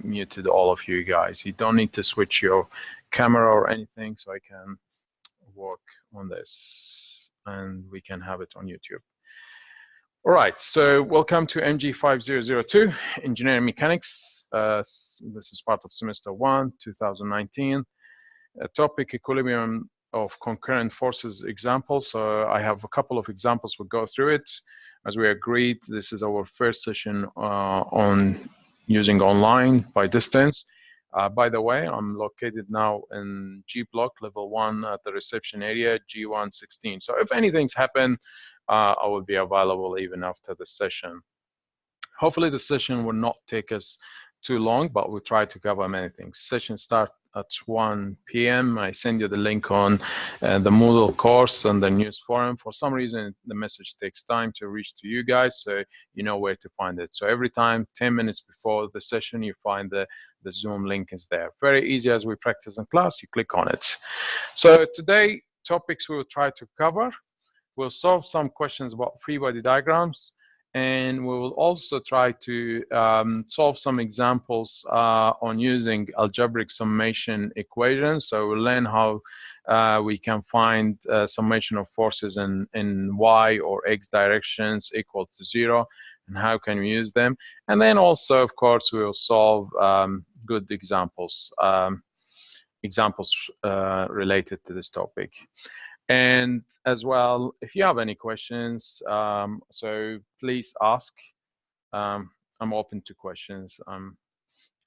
muted all of you guys. You don't need to switch your camera or anything, so I can work on this and we can have it on YouTube. All right, so welcome to MG5002, Engineering Mechanics. This is part of semester 1, 2019. Topic equilibrium of concurrent forces examples. So I have a couple of examples. We'll go through it. As we agreed, this is our first session on using online by distance. By the way, I'm located now in G block level 1 at the reception area, G116. So if anything's happened, I will be available even after the session. Hopefully the session will not take us too long, but we'll try to cover many things. Session start at 1 p.m. I send you the link on the Moodle course and the news forum. For some reason, the message takes time to reach to you guys, so you know where to find it. So every time, 10 minutes before the session, you find the Zoom link is there. Very easy as we practice in class, you click on it. So today, topics we will try to cover. We'll solve some questions about free body diagrams, and we will also try to solve some examples on using algebraic summation equations. So we'll learn how we can find summation of forces in y or x directions equal to 0, and how can we use them. And then also, of course, we will solve good examples, related to this topic. And as well, if you have any questions, so please ask. I'm open to questions. I'm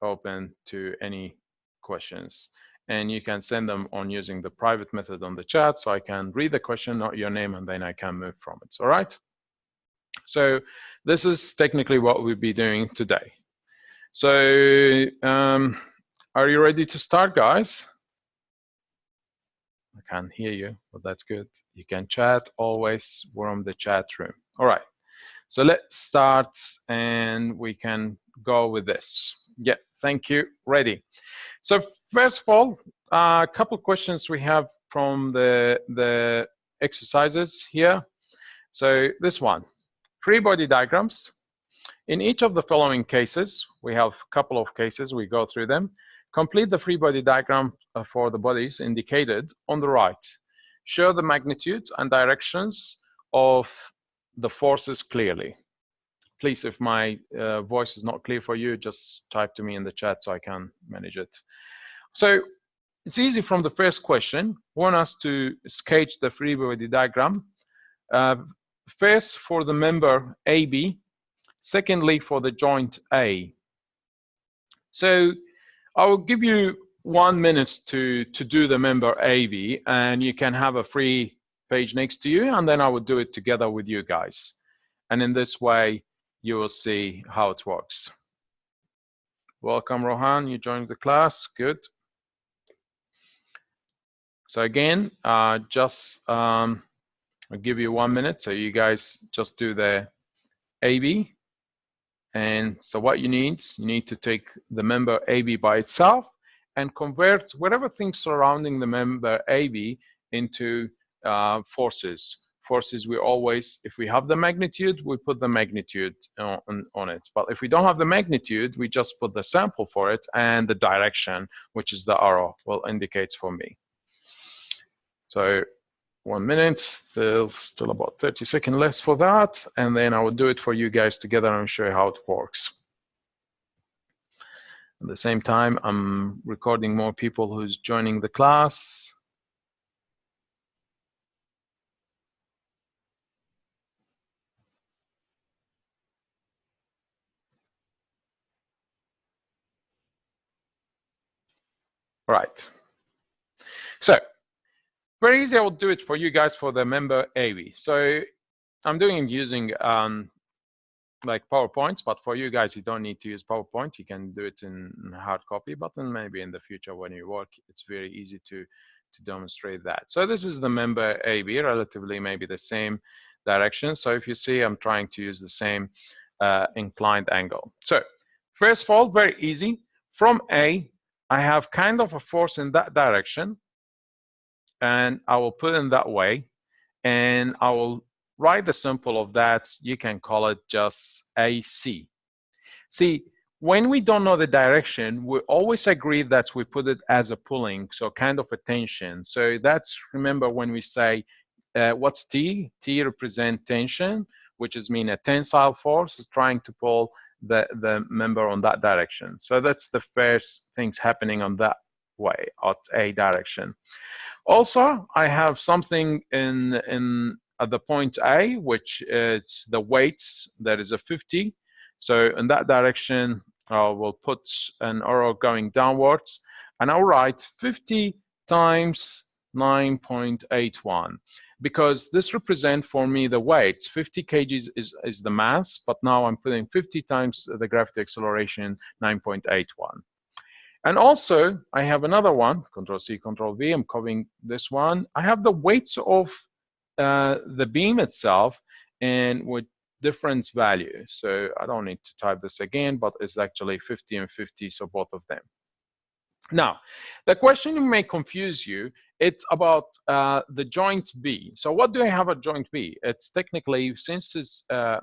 open to any questions. And you can send them on using the private method on the chat, so I can read the question, not your name, and then I can move from it. All right? So this is technically what we'll be doing today. So are you ready to start, guys? I can't hear you, but that's good. You can chat always from the chat room. All right, so let's start and we can go with this. Yeah, thank you. Ready. So first of all, a couple of questions we have from the exercises here. So this one, free body diagrams. In each of the following cases, we have a couple of cases, we go through them. Complete the free body diagram for the bodies indicated on the right. Show the magnitudes and directions of the forces clearly. Please, if my voice is not clear for you, just type to me in the chat so I can manage it. So it's easy from the first question. Want us to sketch the free body diagram. First for the member AB, secondly for the joint A. So I will give you 1 minute to do the member AB, and you can have a free page next to you, and then I will do it together with you guys. And in this way, you will see how it works. Welcome, Rohan. You joined the class. Good. So again, I'll give you 1 minute, so you guys just do the AB. And so what you need to take the member AB by itself and convert whatever things surrounding the member AB into forces. Forces, we always, if we have the magnitude, we put the magnitude on it. But if we don't have the magnitude, we just put the sample for it and the direction, which is the arrow, will indicates for me. So 1 minute, still about 30 seconds left for that, and then I will do it for you guys together and show you how it works. At the same time, I'm recording more people who's joining the class. Right. So very easy. I will do it for you guys for the member AB. So I'm doing it using like PowerPoints, but for you guys, you don't need to use PowerPoint. You can do it in hard copy, but then maybe in the future when you work, it's very easy to demonstrate that. So this is the member AB, relatively maybe the same direction. So if you see, I'm trying to use the same inclined angle. So first of all, very easy. From A, I have kind of a force in that direction, and I will put in that way, and I will write the symbol of that. You can call it just AC. See, when we don't know the direction, we always agree that we put it as a pulling, so kind of a tension. So that's, remember when we say, what's T? T represent tension, which is mean a tensile force is trying to pull the member on that direction. So that's the first things happening on that way, at a direction. Also, I have something at the point A, which is the weights, that is a 50. So in that direction, we'll put an arrow going downwards, and I'll write 50 times 9.81, because this represents for me the weights. 50 kgs is the mass, but now I'm putting 50 times the gravity acceleration, 9.81. And also, I have another one, Control-C, Control-V, I'm copying this one. I have the weights of the beam itself and with difference value. So I don't need to type this again, but it's actually 50 and 50, so both of them. Now, the question may confuse you. It's about the joint B. So what do I have at joint B? It's technically, since it's a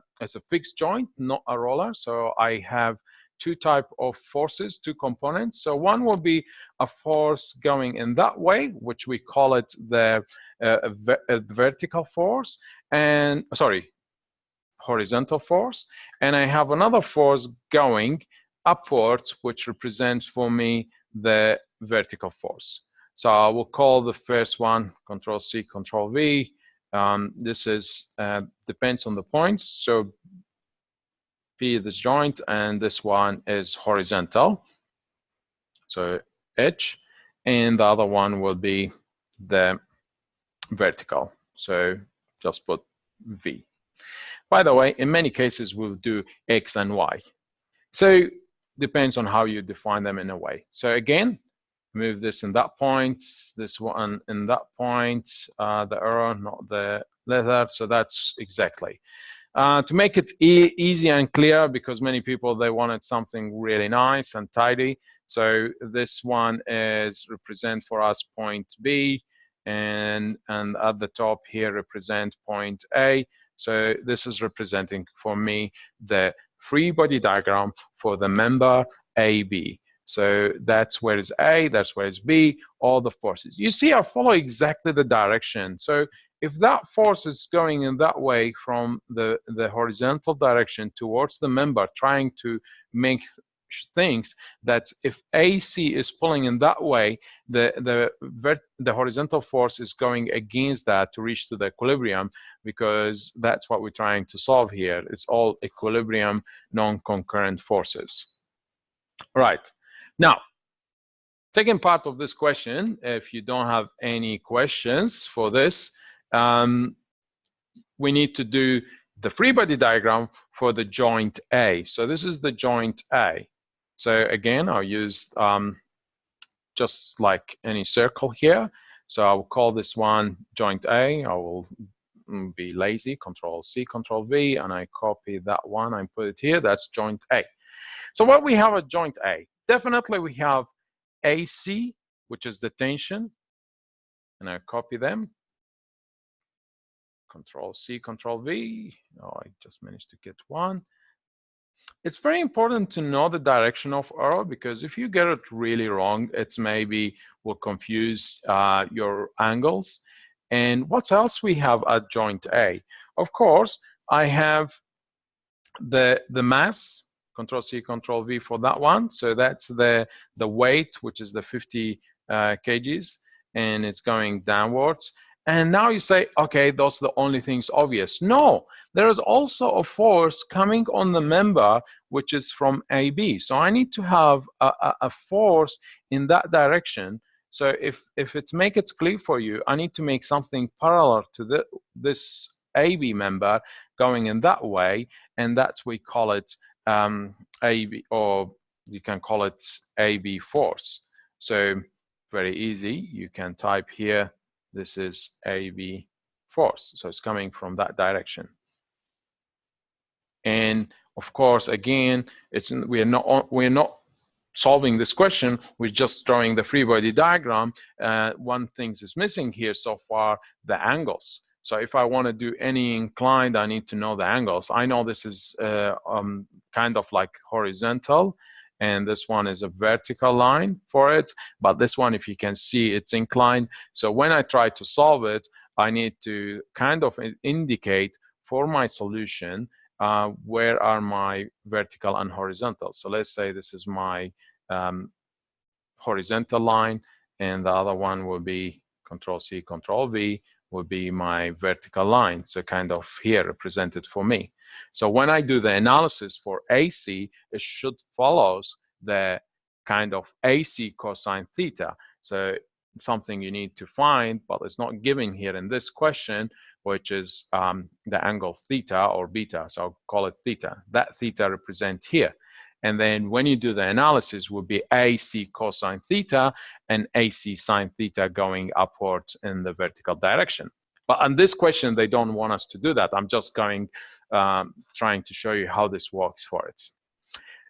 fixed joint, not a roller, so I have two type of forces, two components. So one will be a force going in that way, which we call it the vertical force, and horizontal force. And I have another force going upwards, which represents for me the vertical force. So I will call the first one Control-C, Control-V. This is depends on the points. So P is this joint, and this one is horizontal, so H, and the other one will be the vertical, so just put V. By the way, in many cases we'll do X and Y, so depends on how you define them in a way. So again, move this in that point, this one in that point, the arrow, not the letter, so that's exactly. To make it easy and clear, because many people, they wanted something really nice and tidy. So this one is represent for us point B, and at the top here represent point A. So this is representing for me the free body diagram for the member AB. So that's where is A, that's where is B, all the forces. You see, I follow exactly the direction. So if that force is going in that way from the horizontal direction towards the member, trying to make things that if AC is pulling in that way, the horizontal force is going against that to reach to the equilibrium, because that's what we're trying to solve here. It's all equilibrium non-concurrent forces. All right. Now, second part of this question, if you don't have any questions for this, we need to do the free body diagram for the joint A. So this is the joint A. So again, I'll use just like any circle here. So I will call this one joint A. I will be lazy, Control-C, Control-V, and I copy that one and put it here. That's joint A. So what we have at joint A? Definitely we have AC, which is the tension, and I copy them. Control-C, Control-V. Oh, I just managed to get one. It's very important to know the direction of arrow, because if you get it really wrong, it's maybe will confuse your angles. And what else we have at joint A? Of course, I have the mass, Control-C, Control-V for that one. So that's the weight, which is the 50 kgs, and it's going downwards. And now you say, okay, those are the only things obvious. No, there is also a force coming on the member, which is from AB. So I need to have a force in that direction. So if it's make it clear for you, I need to make something parallel to this AB member going in that way, and that's we call it AB, or you can call it AB force. So very easy, you can type here, this is AB force. So it's coming from that direction. And of course, again, we're not solving this question, we're just drawing the free body diagram. One thing is missing here so far, the angles. So if I want to do any inclined, I need to know the angles. I know this is kind of like horizontal, and this one is a vertical line for it. But this one, if you can see, it's inclined. So when I try to solve it, I need to kind of indicate for my solution where are my vertical and horizontal. So let's say this is my horizontal line, and the other one will be Control C, Control V, will be my vertical line. So kind of here represented for me. So when I do the analysis for AC, it should follows the kind of AC cosine theta. So something you need to find, but it's not given here in this question, which is the angle theta or beta. So I'll call it theta. That theta represents here. And then when you do the analysis, will be AC cosine theta and AC sine theta going upwards in the vertical direction. But on this question, they don't want us to do that. I'm just going, trying to show you how this works for it.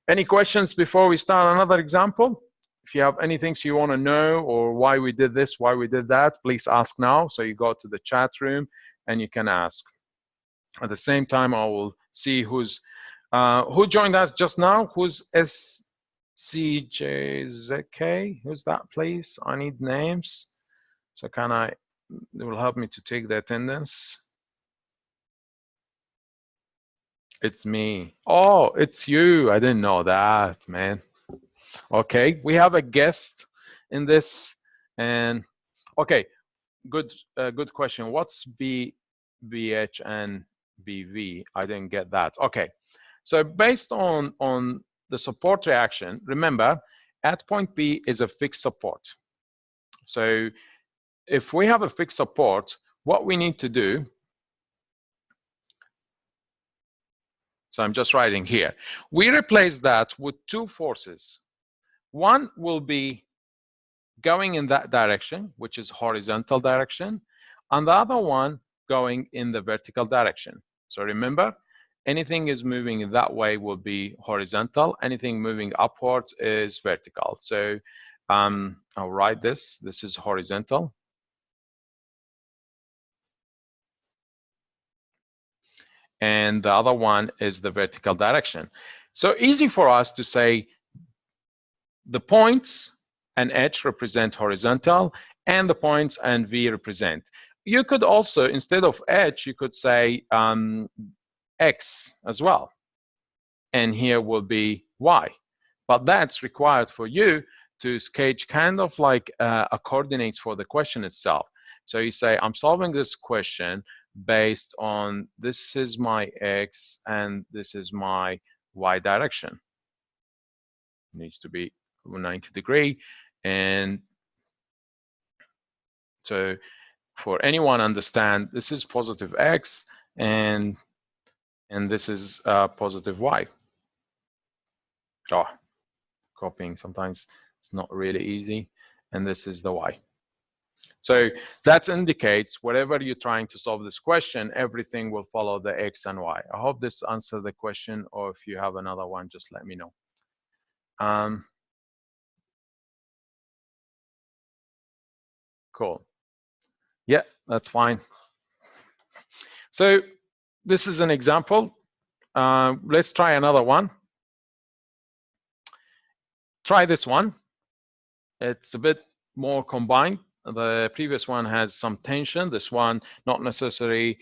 Any questions before we start another example? If you have anything you want to know, or why we did this, why we did that, please ask now. So you go to the chat room and you can ask. At the same time, I will see who joined us just now. Who's SCJZK? Who's that, please? I need names. So it will help me to take the attendance. It's me. Oh, it's you. I didn't know that, man. Okay, we have a guest in this, and okay, good question. What's BH and BV? I didn't get that. Okay, so based on the support reaction, remember, at point B is a fixed support. So if we have a fixed support, what we need to do, so I'm just writing here, we replace that with two forces. One will be going in that direction, which is horizontal direction, and the other one going in the vertical direction. So remember, anything is moving that way will be horizontal. Anything moving upwards is vertical. So I'll write this. This is horizontal. And the other one is the vertical direction. So easy for us to say the points and H represent horizontal, and the points and V represent. You could also, instead of H, you could say X as well. And here will be Y. But that's required for you to sketch kind of like a coordinates for the question itself. So you say, I'm solving this question based on this is my X and this is my Y direction. It needs to be 90-degree. And so for anyone understand, this is positive X and this is positive Y. Oh, copying sometimes it's not really easy. And this is the Y. So that indicates wherever you're trying to solve this question, everything will follow the X and Y. I hope this answers the question, or if you have another one, just let me know. Cool. Yeah, that's fine. So this is an example. Let's try another one. Try this one. It's a bit more combined. The previous one has some tension. This one not necessarily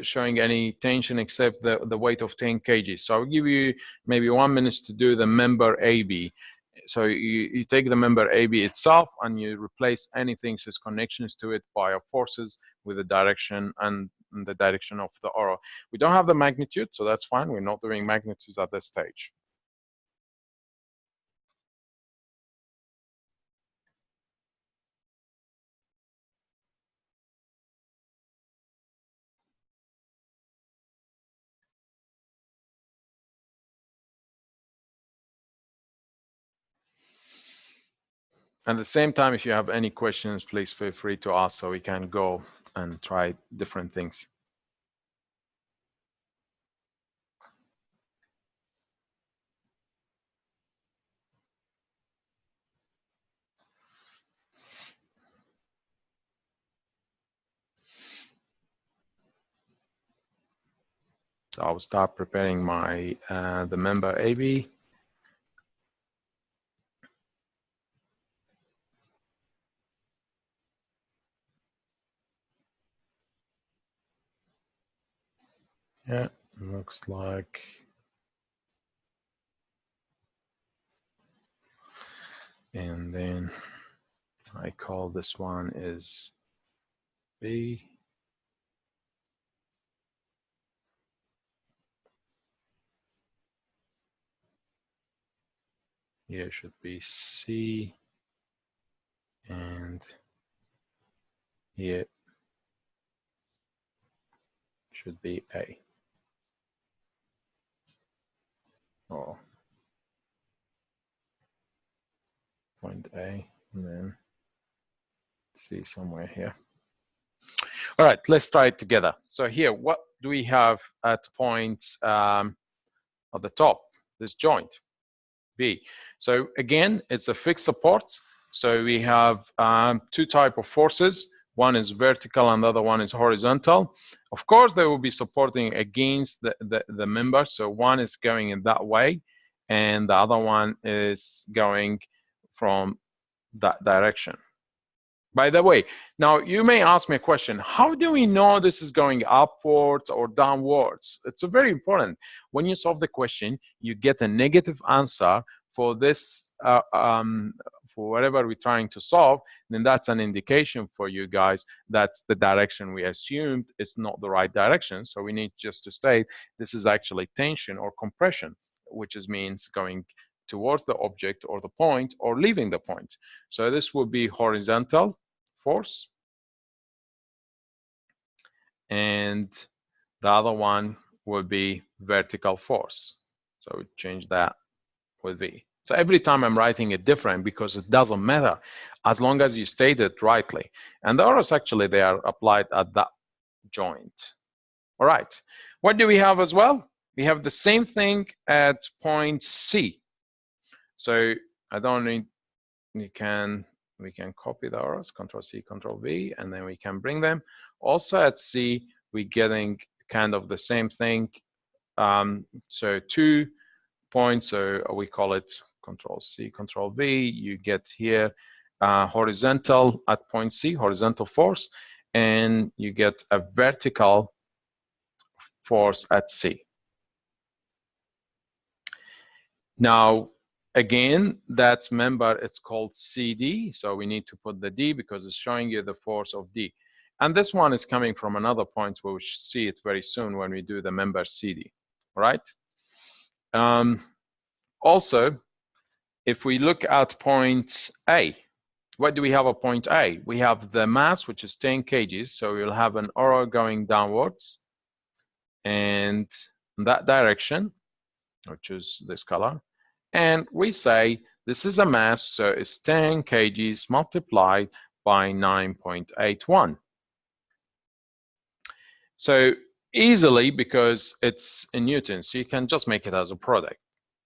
showing any tension except the weight of 10 kg. So I'll give you maybe 1 minute to do the member AB. So you take the member AB itself and you replace anything as connections to it by forces with the direction and the direction of the arrow. We don't have the magnitude, so that's fine. We're not doing magnitudes at this stage. At the same time, if you have any questions, please feel free to ask so we can go and try different things. So I'll start preparing my the member AB. Yeah, looks like. And then I call this one is B. Here should be C. And here should be A. Or point A, and then C somewhere here. All right, let's try it together. So here, what do we have at points at the top? This joint, B. So again, it's a fixed support. So we have two types of forces. One is vertical and the other one is horizontal. Of course, they will be supporting against the member. So one is going in that way, and the other one is going from that direction. By the way, now you may ask me a question, how do we know this is going upwards or downwards? It's very important. When you solve the question, you get a negative answer for this, for whatever we're trying to solve, then that's an indication for you guys that's the direction we assumed is not the right direction. So we need just to state this is actually tension or compression, which means going towards the object or the point or leaving the point. So this will be horizontal force, and the other one will be vertical force. So we change that with V. So every time I'm writing it different because it doesn't matter as long as you state it rightly. And the arrows actually, they are applied at that joint. All right, what do we have as well? We have the same thing at point C. So I don't need, we can copy the arrows, Control C, Control V, and then we can bring them. Also at C, we're getting kind of the same thing. So 2 points, so we call it Control C, Control V. You get here horizontal at point C, horizontal force, and you get a vertical force at C. Now, again, that member, it's called CD, so we need to put the D because it's showing you the force of D. And this one is coming from another point where we should see it very soon when we do the member CD, all right? Also, if we look at point A, what do we have at point A? We have the mass, which is 10 kgs, so we'll have an arrow going downwards, and in that direction, which is this color. And we say this is a mass, so it's 10 kgs multiplied by 9.81. So easily, because it's in newtons, so you can just make it as a product.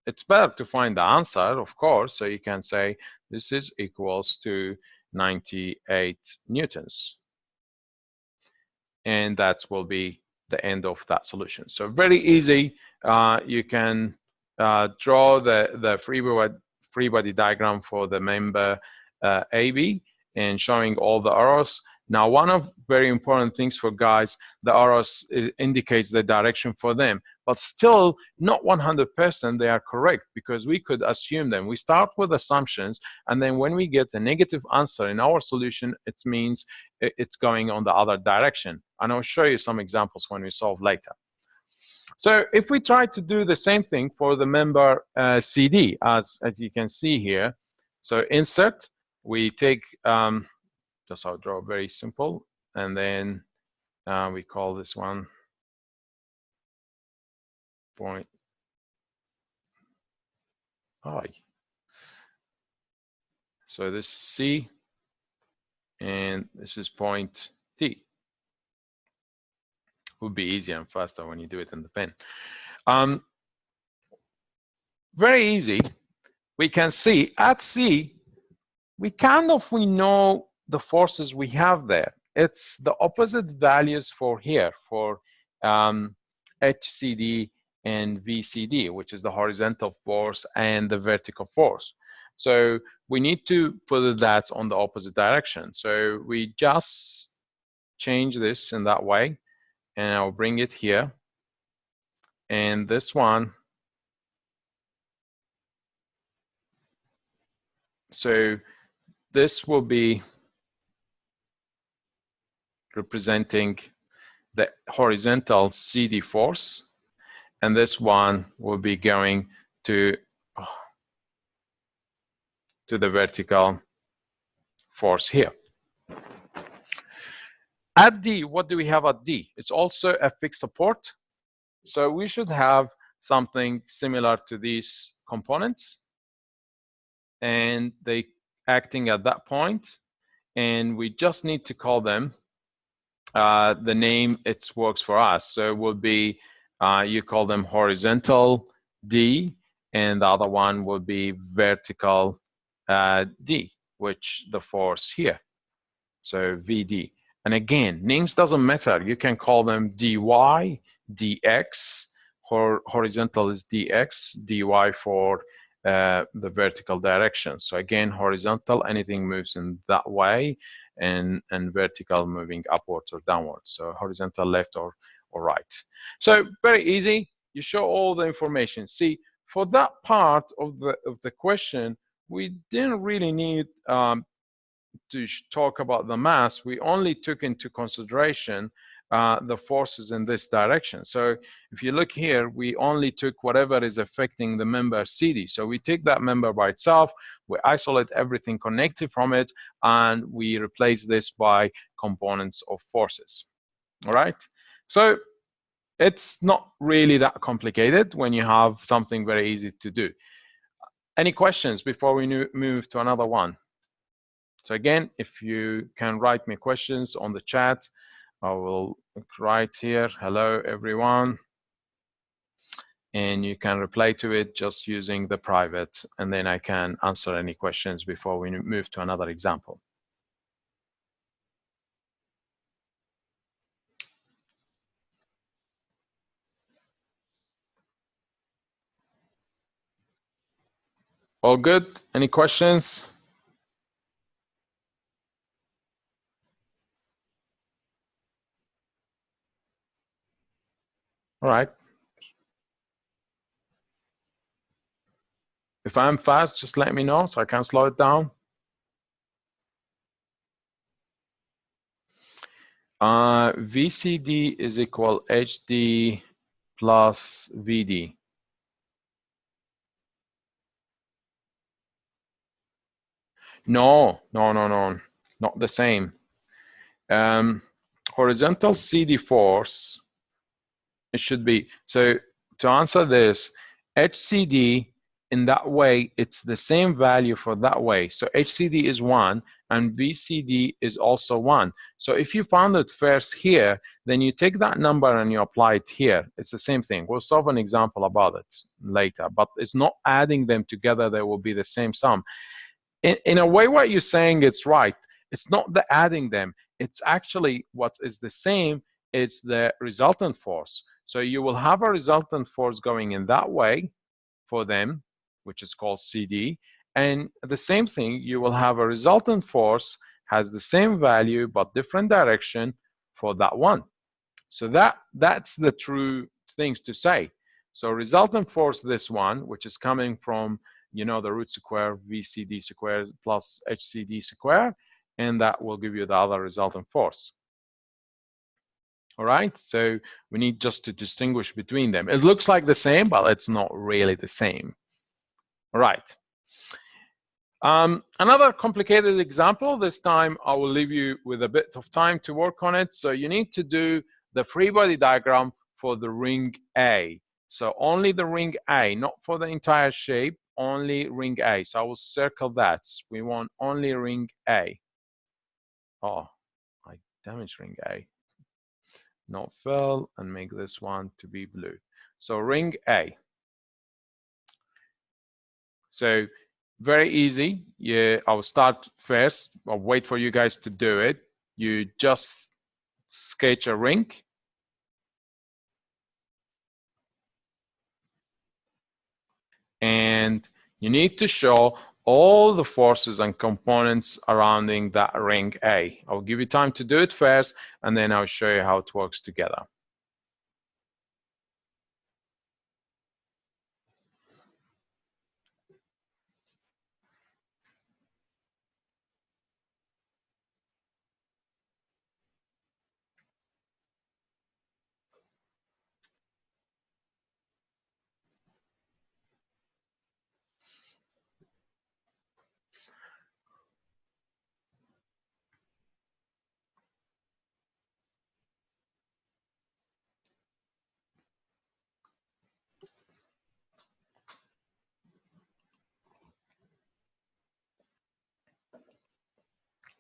It's better to find the answer, of course, so you can say this is equals to 98 newtons. And that will be the end of that solution. So very easy. You can draw the free body diagram for the member AB and showing all the arrows. Now, one of very important things for guys, the arrows indicates the direction for them, but still not 100% they are correct because we could assume them. We start with assumptions, and then when we get a negative answer in our solution, it means it's going on the other direction. And I'll show you some examples when we solve later. So if we try to do the same thing for the member CD, as you can see here, so insert, we take, just I'll draw very simple, and then we call this one point I. So this is C, and this is point T. Would be easier and faster when you do it in the pen. Very easy. We can see at C, we know the forces we have there. It's the opposite values for here, for HCD and VCD, which is the horizontal force and the vertical force. So we need to put that on the opposite direction. So we just change this in that way, and I'll bring it here. And this one, so this will be representing the horizontal CD force, and this one will be going to the vertical force here. At D, what do we have at D? It's also a fixed support. So we should have something similar to these components, and they acting at that point, and we just need to call them the name it works for us. So it will be, you call them horizontal D, and the other one will be vertical D, which the force here. So VD. And again, names doesn't matter. You can call them DY, DX, horizontal is DX, DY for the vertical direction. So again, horizontal, anything moves in that way, and vertical moving upwards or downwards. So horizontal left or right. So very easy. You show all the information. See, for that part of the question, we didn't really need to talk about the mass. We only took into consideration the forces in this direction. So if you look here, we only took whatever is affecting the member CD. So we take that member by itself, we isolate everything connected from it, and we replace this by components of forces. All right? So it's not really that complicated when you have something very easy to do. Any questions before we move to another one? So again, if you can write me questions on the chat, I will write here, hello everyone. And you can reply to it just using the private, and then I can answer any questions before we move to another example. All good? Any questions? All right. If I'm fast, just let me know so I can slow it down. VCD is equal HD plus VD. No, not the same. Horizontal CD force, it should be, so to answer this, HCD in that way, it's the same value for that way. So HCD is 1 and VCD is also 1. So if you found it first here, then you take that number and you apply it here. It's the same thing. We'll solve an example about it later, but it's not adding them together. They will be the same sum. In a way, what you're saying, it's right. It's not the adding them. It's actually what is the same is the resultant force. So you will have a resultant force going in that way for them, which is called CD. And the same thing, you will have a resultant force has the same value but different direction for that one. So that's the true things to say. So resultant force, this one, which is coming from, you know, the root square VCD square plus HCD square, and that will give you the other resultant force. All right, so we need just to distinguish between them. It looks like the same, but it's not really the same. All right. Another complicated example, this time I will leave you with a bit of time to work on it. So you need to do the free body diagram for the ring A. So only the ring A, not for the entire shape, only ring A. So I will circle that. We want only ring A. Oh, I damaged ring A. Not fill, and make this one to be blue. So ring A. So very easy. Yeah, I'll start first. I'll wait for you guys to do it. You just sketch a ring. and you need to show all the forces and components surrounding that ring A. I'll give you time to do it first, and then I'll show you how it works together.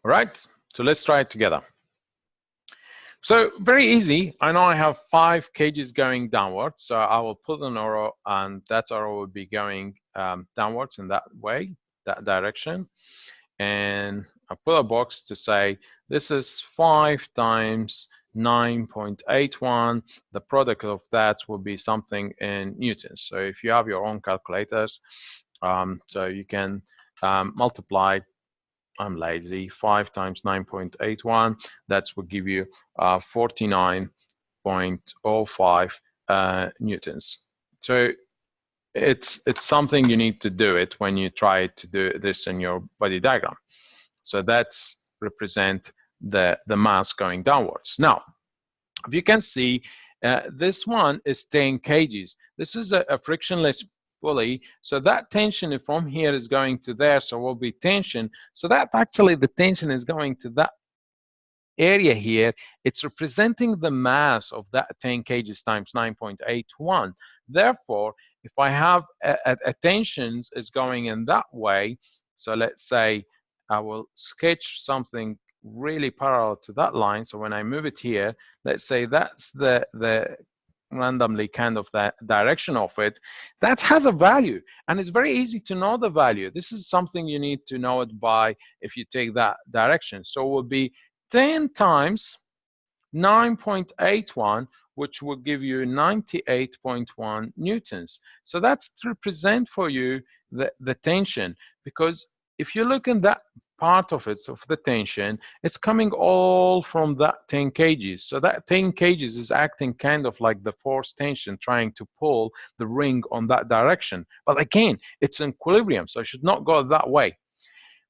All right, so let's try it together. So very easy. I know I have 5 cages going downwards, so I will put an arrow, and that arrow will be going downwards in that way, that direction. And I put a box to say this is 5 times 9.81. The product of that will be something in newtons. So if you have your own calculators, so you can multiply, I'm lazy, 5 times 9.81, that will give you 49.05 newtons. So it's something you need to do it when you try to do this in your body diagram. So that's represent the mass going downwards. Now, if you can see, this one is 10 kgs. This is a frictionless pulley, so that tension from here is going to there, so will be tension. So that actually the tension is going to that area here. It's representing the mass of that 10 kgs times 9.81. Therefore, if I have a tension is going in that way, so let's say I will sketch something really parallel to that line. So when I move it here, let's say that's the randomly kind of that direction of it, that has a value, and it's very easy to know the value. This is something you need to know it by if you take that direction. So it will be 10 times 9.81, which will give you 98.1 newtons. So that's to represent for you the tension, because if you look in that part of it, of the tension, it's coming all from that 10 kgs. So that 10 kgs is acting kind of like the force tension trying to pull the ring on that direction. But again, it's in equilibrium, so it should not go that way.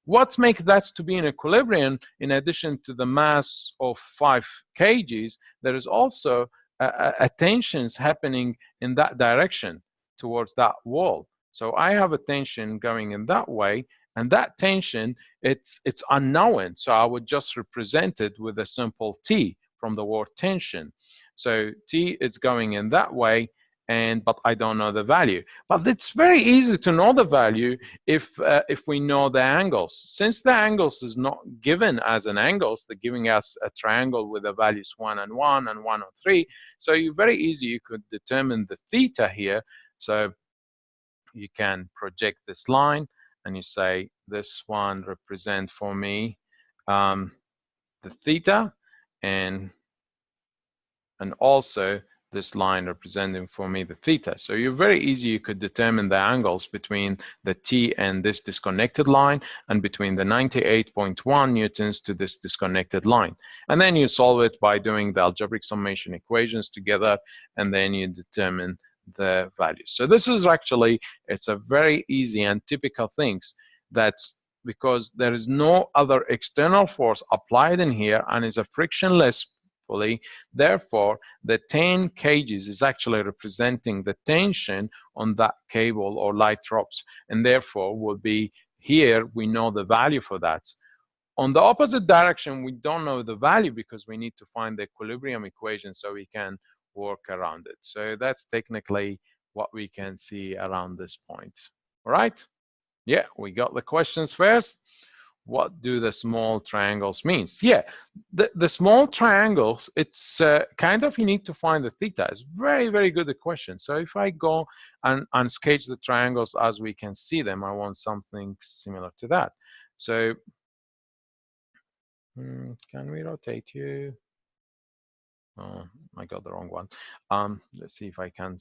What makes that to be in equilibrium, in addition to the mass of 5 kgs, there is also a tensions happening in that direction towards that wall. So I have a tension going in that way, and that tension, it's unknown. So I would just represent it with a simple T from the word tension. So T is going in that way, but I don't know the value. But it's very easy to know the value if we know the angles. Since the angles is not given as an angles, they're giving us a triangle with the values 1 and 1 and 1 and 3. So you very easy, you could determine the theta here. So you can project this line, and you say this one represent for me the theta, and also this line representing for me the theta. So you're very easy, you could determine the angles between the T and this disconnected line, and between the 98.1 newtons to this disconnected line. And then you solve it by doing the algebraic summation equations together, and then you determine the values. So this is actually, it's a very easy and typical things, that's because there is no other external force applied in here, and is a frictionless pulley. Therefore, the 10 kgs is actually representing the tension on that cable or light ropes, and therefore will be here, we know the value for that. On the opposite direction, we don't know the value because we need to find the equilibrium equation so we can work around it. So that's technically what we can see around this point. All right? Yeah, we got the questions first. What do the small triangles means? Yeah, the small triangles, it's kind of, you need to find the theta. It's very, very good question. So if I go and sketch the triangles as we can see them, I want something similar to that. So can we rotate you? Oh, I got the wrong one. Let's see if I can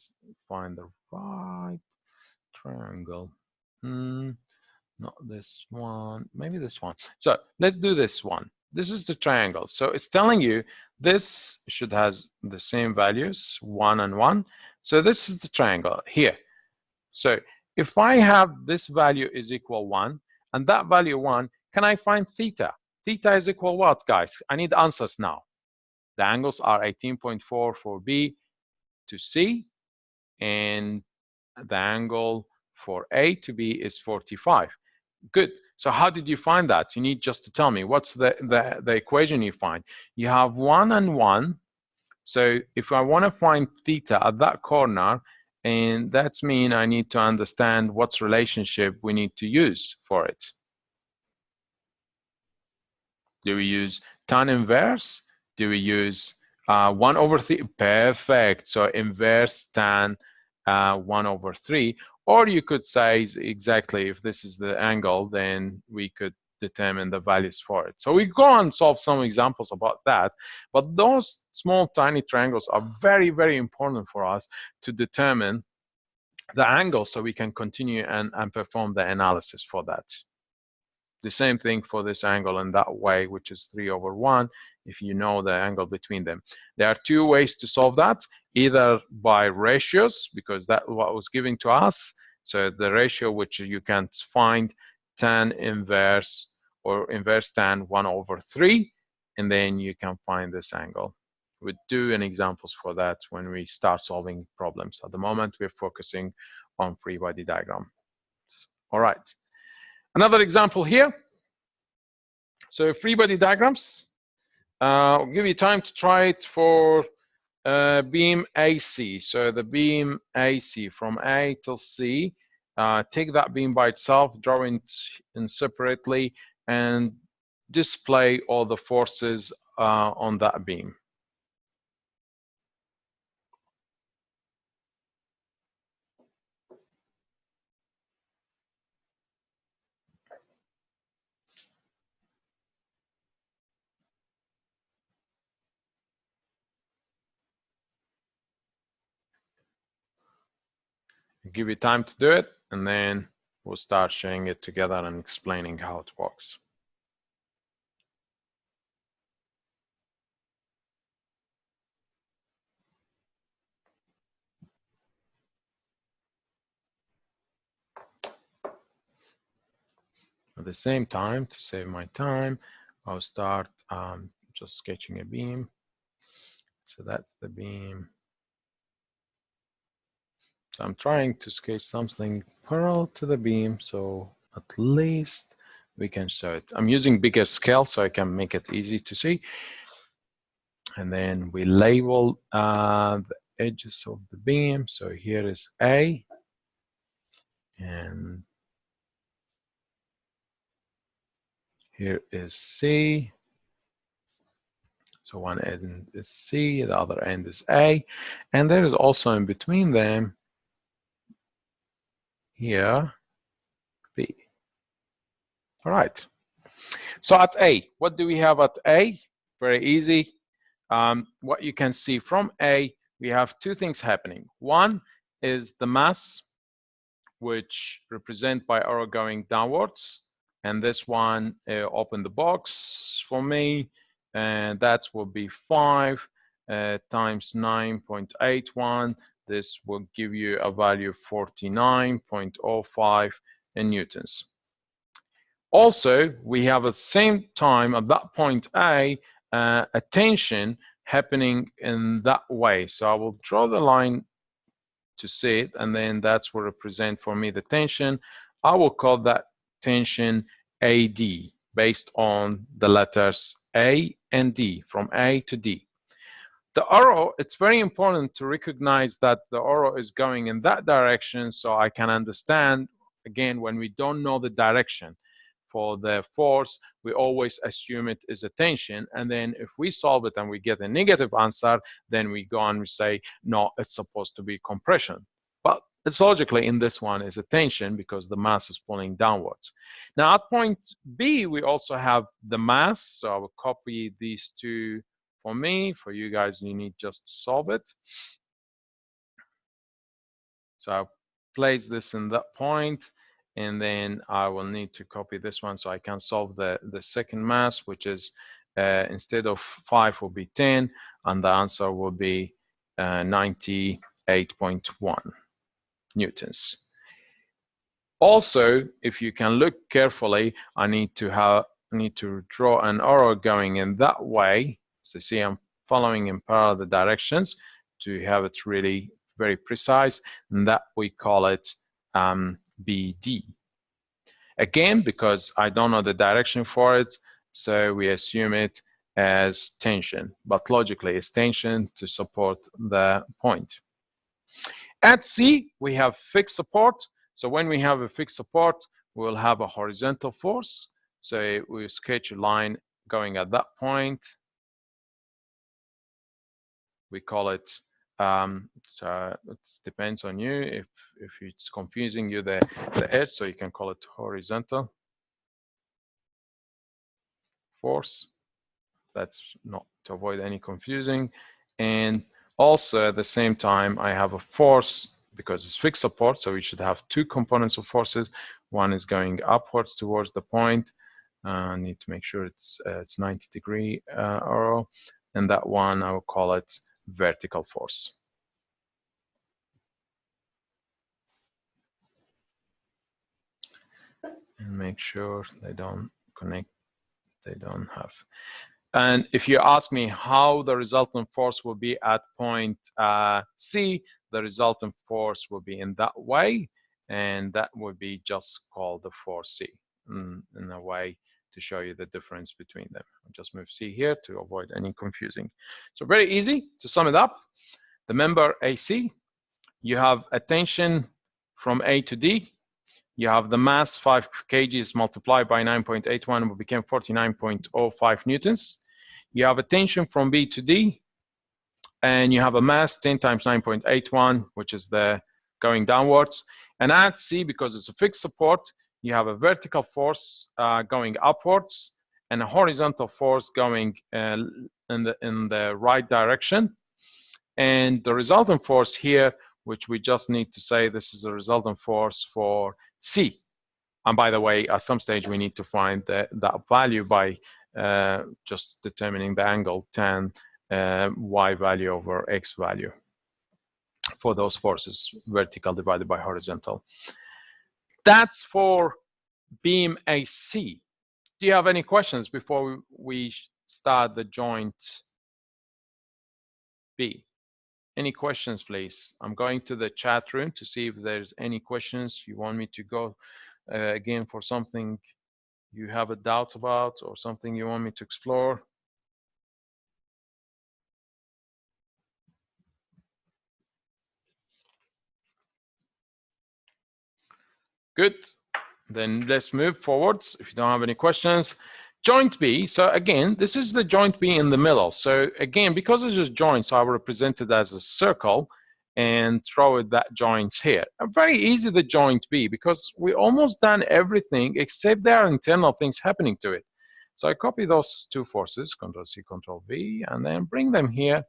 find the right. triangle. Not this one, maybe this one. So let's do this one. This is the triangle. So it's telling you this should has the same values, 1 and 1. So this is the triangle here. So if I have this value is equal 1 and that value 1, can I find theta? Theta is equal what, guys? I need answers now. The angles are 18.4 for B to C, and the angle for A to B is 45. Good. So how did you find that? You need just to tell me. What's the equation you find? You have 1 and 1. So if I want to find theta at that corner, and that's mean I need to understand what's relationship we need to use for it. Do we use tan inverse? Do we use 1 over 3? Perfect. So inverse tan 1 over 3. Or you could say exactly if this is the angle, then we could determine the values for it. So we go and solve some examples about that. But those small tiny triangles are very, very important for us to determine the angle so we can continue and perform the analysis for that. The same thing for this angle in that way, which is 3 over 1, if you know the angle between them. There are two ways to solve that, either by ratios, because that's what was given to us. So the ratio which you can find tan inverse or inverse tan 1 over 3, and then you can find this angle. We'll do an examples for that when we start solving problems. At the moment, we're focusing on free body diagram. All right. Another example here. So free body diagrams. I'll give you time to try it for beam AC. So the beam AC from A till C. Take that beam by itself, draw it in separately, and display all the forces on that beam. I'll give you time to do it, and then we'll start sharing it together and explaining how it works. At the same time, to save my time, I'll start just sketching a beam. So that's the beam. So I'm trying to sketch something parallel to the beam, so at least we can show it. I'm using bigger scale so I can make it easy to see. And then we label the edges of the beam. So here is A, and here is C. So one end is C, the other end is A, and there is also in between them here B. All right. So at A, what do we have at A? Very easy. What you can see from A, we have two things happening. One is the mass, which represent by arrow going downwards, and this one open the box for me, and that will be 5 times 9.81. This will give you a value of 49.05 in newtons. Also, we have at the same time at that point A, a tension happening in that way. So I will draw the line to see it, and then that's what represent for me the tension. I will call that tension AD based on the letters A and D, from A to D. The arrow, it's very important to recognize that the arrow is going in that direction so I can understand, again, when we don't know the direction for the force, we always assume it is a tension, and then if we solve it and we get a negative answer, then we go and we say, no, it's supposed to be compression. But it's logically in this one is a tension because the mass is pulling downwards. Now at point B, we also have the mass, so I will copy these two for me. For you guys, you need just to solve it. So I'll place this in that point, and then I will need to copy this one so I can solve the second mass, which is instead of 5 will be 10, and the answer will be 98.1 newtons. Also, if you can look carefully, I need to draw an arrow going in that way. So see, I'm following in parallel the directions to have it really very precise, and that we call it BD. Again, because I don't know the direction for it, so we assume it as tension, but logically it's tension to support the point. At C, we have fixed support. So when we have a fixed support, we'll have a horizontal force. So we sketch a line going at that point. We call it, so it depends on you if it's confusing you the edge, so you can call it horizontal force. That's not to avoid any confusing. And also at the same time, I have a force because it's fixed support, so we should have two components of forces. One is going upwards towards the point. I need to make sure it's 90-degree arrow, and that one I will call it vertical force. And make sure they don't connect, they don't have. And if you ask me how the resultant force will be at point C, the resultant force will be in that way, and that would be just called the force C in a way to show you the difference between them. I'll just move C here to avoid any confusing. So very easy to sum it up. The member AC, you have a tension from A to D. You have the mass 5 kgs multiplied by 9.81 will become 49.05 newtons. You have a tension from B to D, and you have a mass 10 times 9.81, which is the going downwards. And at C, because it's a fixed support, you have a vertical force going upwards and a horizontal force going in the right direction. And the resultant force here, which we just need to say this is the resultant force for C. And by the way, at some stage we need to find that value by just determining the angle tan y value over x value for those forces, vertical divided by horizontal. That's for beam AC. Do you have any questions before we start the joint B? Any questions, please? I'm going to the chat room to see if there's any questions you want me to go again for something you have a doubt about or something you want me to explore. Good. Then let's move forwards if you don't have any questions. Joint B. So again, this is the joint B in the middle. So again, because it's just joints, I will represent it as a circle and throw it that joints here. Very easy, the joint B, because we almost done everything except there are internal things happening to it. So I copy those two forces, Control C, Control V, and then bring them here.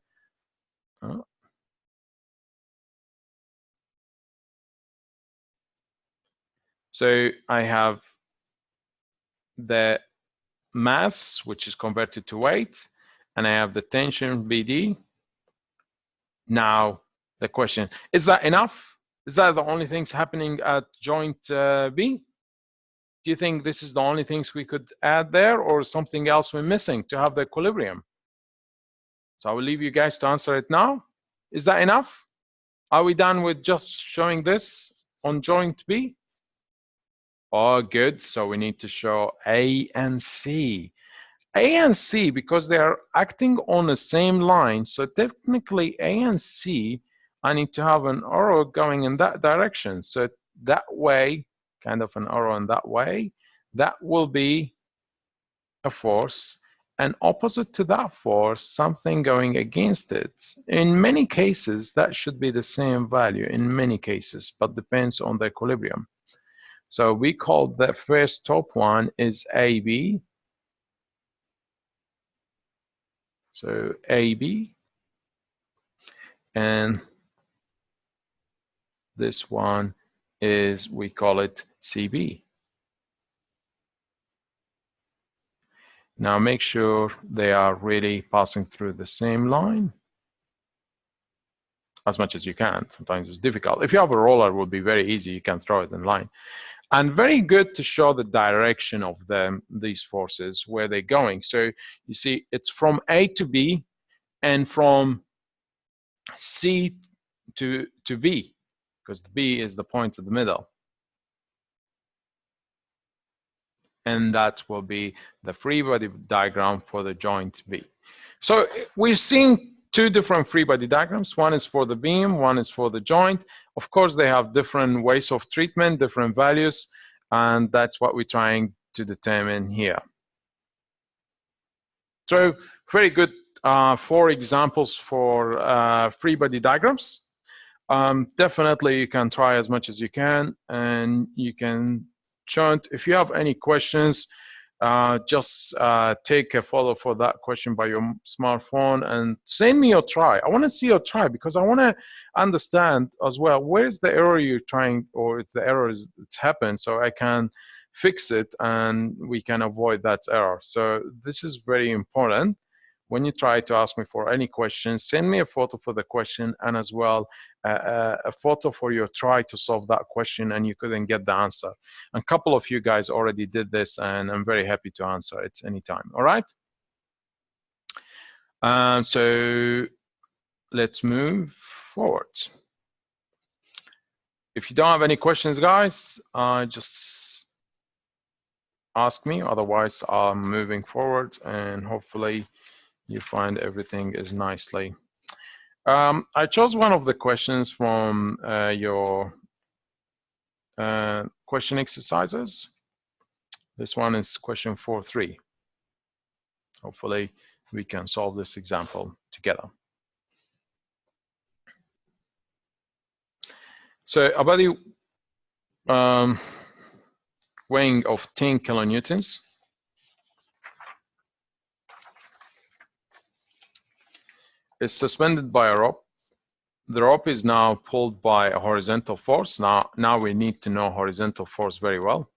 So I have the mass, which is converted to weight, and I have the tension BD. Now, the question, is that enough? Is that the only things happening at joint B? Do you think this is the only things we could add there, or something else we're missing to have the equilibrium? So I will leave you guys to answer it now. Is that enough? Are we done with just showing this on joint B? Oh, good. So we need to show A and C. A and C, because they are acting on the same line, so technically A and C, I need to have an arrow going in that direction. So that way, kind of an arrow in that way, that will be a force. And opposite to that force, something going against it. In many cases, that should be the same value in many cases, but depends on the equilibrium. So we call the first top one is AB. So AB, and this one is we call it CB. Now make sure they are really passing through the same line as much as you can. Sometimes it's difficult. If you have a roller, it would be very easy. You can throw it in line. And very good to show the direction of these forces, where they're going. So you see, it's from A to B and from C to B, because the B is the point in the middle. And that will be the free body diagram for the joint B. So we're seeing two different free body diagrams. One is for the beam, one is for the joint. Of course, they have different ways of treatment, different values, and that's what we're trying to determine here. So very good 4 examples for free body diagrams. Definitely you can try as much as you can, and you can chant. If you have any questions, just take a photo for that question by your smartphone and send me your try. I want to see your try, because I want to understand as well where's the error you're trying, or if the error is it's happened, so I can fix it and we can avoid that error. So this is very important. When you try to ask me for any questions, send me a photo for the question, and as well a photo for your try to solve that question and you couldn't get the answer. And a couple of you guys already did this, and I'm very happy to answer it anytime. All right? So let's move forward. If you don't have any questions, guys, just ask me. Otherwise, I'm moving forward, and hopefully you find everything is nicely. I chose one of the questions from your question exercises. This one is question 4.3. Hopefully we can solve this example together. So a body weighing of 10 kilonewtons is suspended by a rope. The rope is now pulled by a horizontal force. Now we need to know horizontal force very well.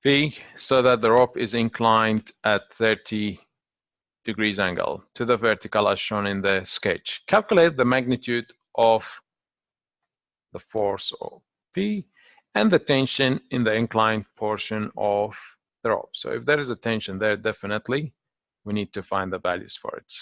P, so that the rope is inclined at 30 degrees angle to the vertical as shown in the sketch. Calculate the magnitude of the force of P and the tension in the inclined portion of the rope. So if there is a tension there, definitely we need to find the values for it.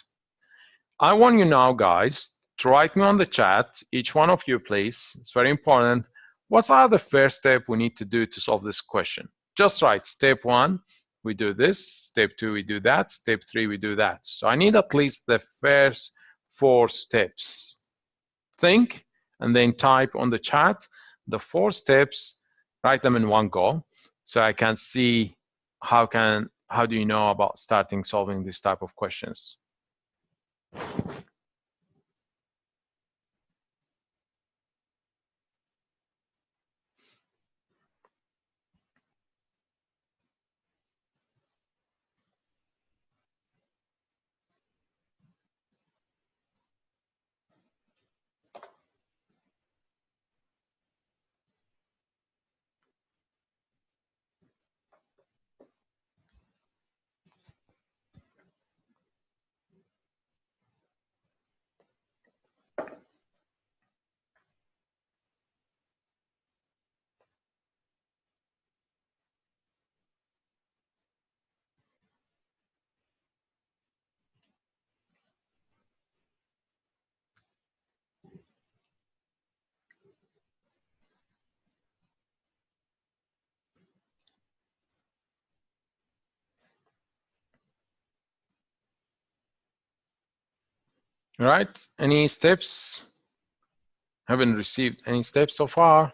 I want you now, guys, to write me on the chat, each one of you, please. It's very important. What are the first step we need to do to solve this question? Just write step 1, we do this. Step 2, we do that. Step 3, we do that. So I need at least the first 4 steps. Think and then type on the chat the 4 steps, write them in one go, so I can see how do you know about starting solving this type of questions. All right, any steps? Haven't received any steps so far.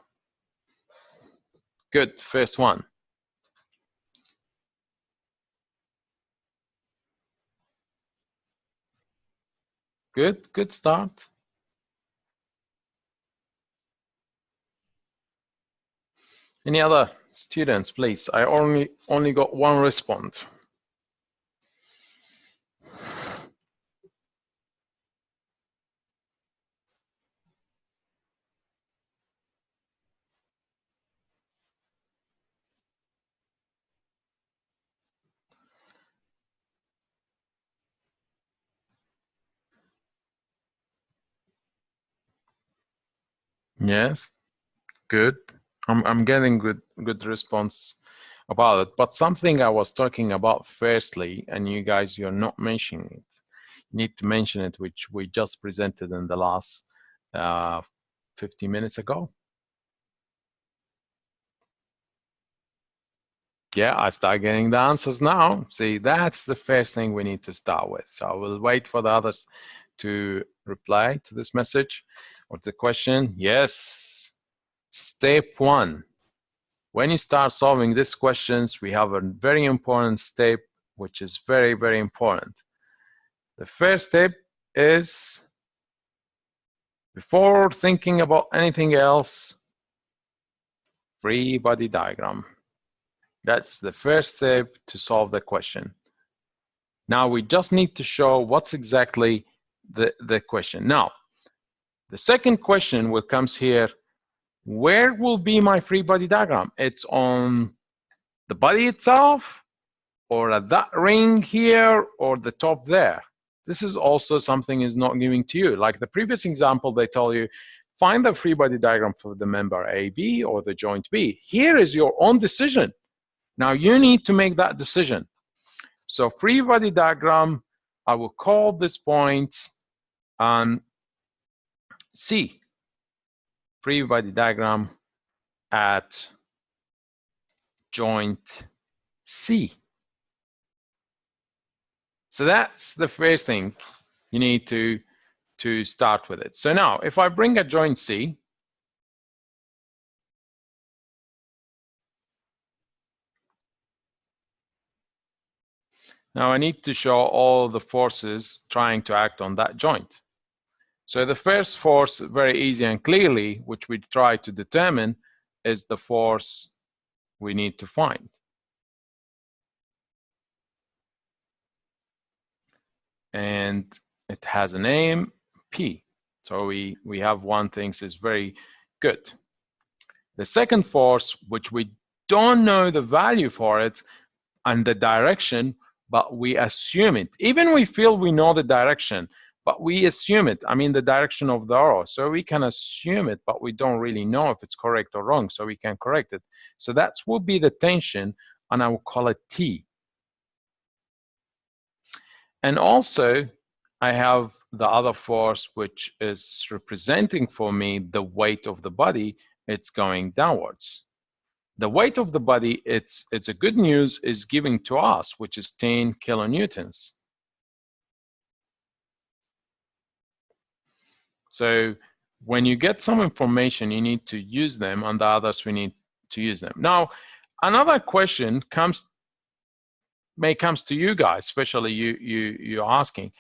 Good, first one. Good, good start. Any other students, please? I only got one response. Yes, good. I'm getting good response about it. But something I was talking about firstly, and you guys, you're not mentioning it. You need to mention it, which we just presented in the last 50 minutes ago. Yeah, I start getting the answers now. See, that's the first thing we need to start with. So I will wait for the others to reply to this message or the question. Yes. Step 1. When you start solving these questions, we have a very important step, which is very, very important. The first step is, before thinking about anything else, free body diagram. That's the first step to solve the question. Now we just need to show what's exactly the question. Now, the second question will comes here. Where will be my free body diagram? It's on the body itself, or at that ring here, or the top there. This is also something is not giving to you. Like the previous example, they tell you, find the free body diagram for the member AB or the joint B. Here is your own decision. Now you need to make that decision. So free body diagram, I will call this point C, free body diagram at joint C. So that's the first thing you need to start with it. So now, if I bring a joint C, now I need to show all the forces trying to act on that joint. So the first force, very easy and clearly, which we try to determine, is the force we need to find. And it has a name, P. So we have one thing is very good. The second force, which we don't know the value for it and the direction, but we assume it. Even we feel we know the direction, but we assume it. I mean, the direction of the arrow. So we can assume it, but we don't really know if it's correct or wrong, so we can correct it. So that will be the tension, and I will call it T. And also, I have the other force, which is representing for me the weight of the body. It's going downwards. The weight of the body, it's a good news, is giving to us, which is 10 kilonewtons. So when you get some information, you need to use them, and the others we need to use them. Now, another question may comes to you guys, especially you're asking,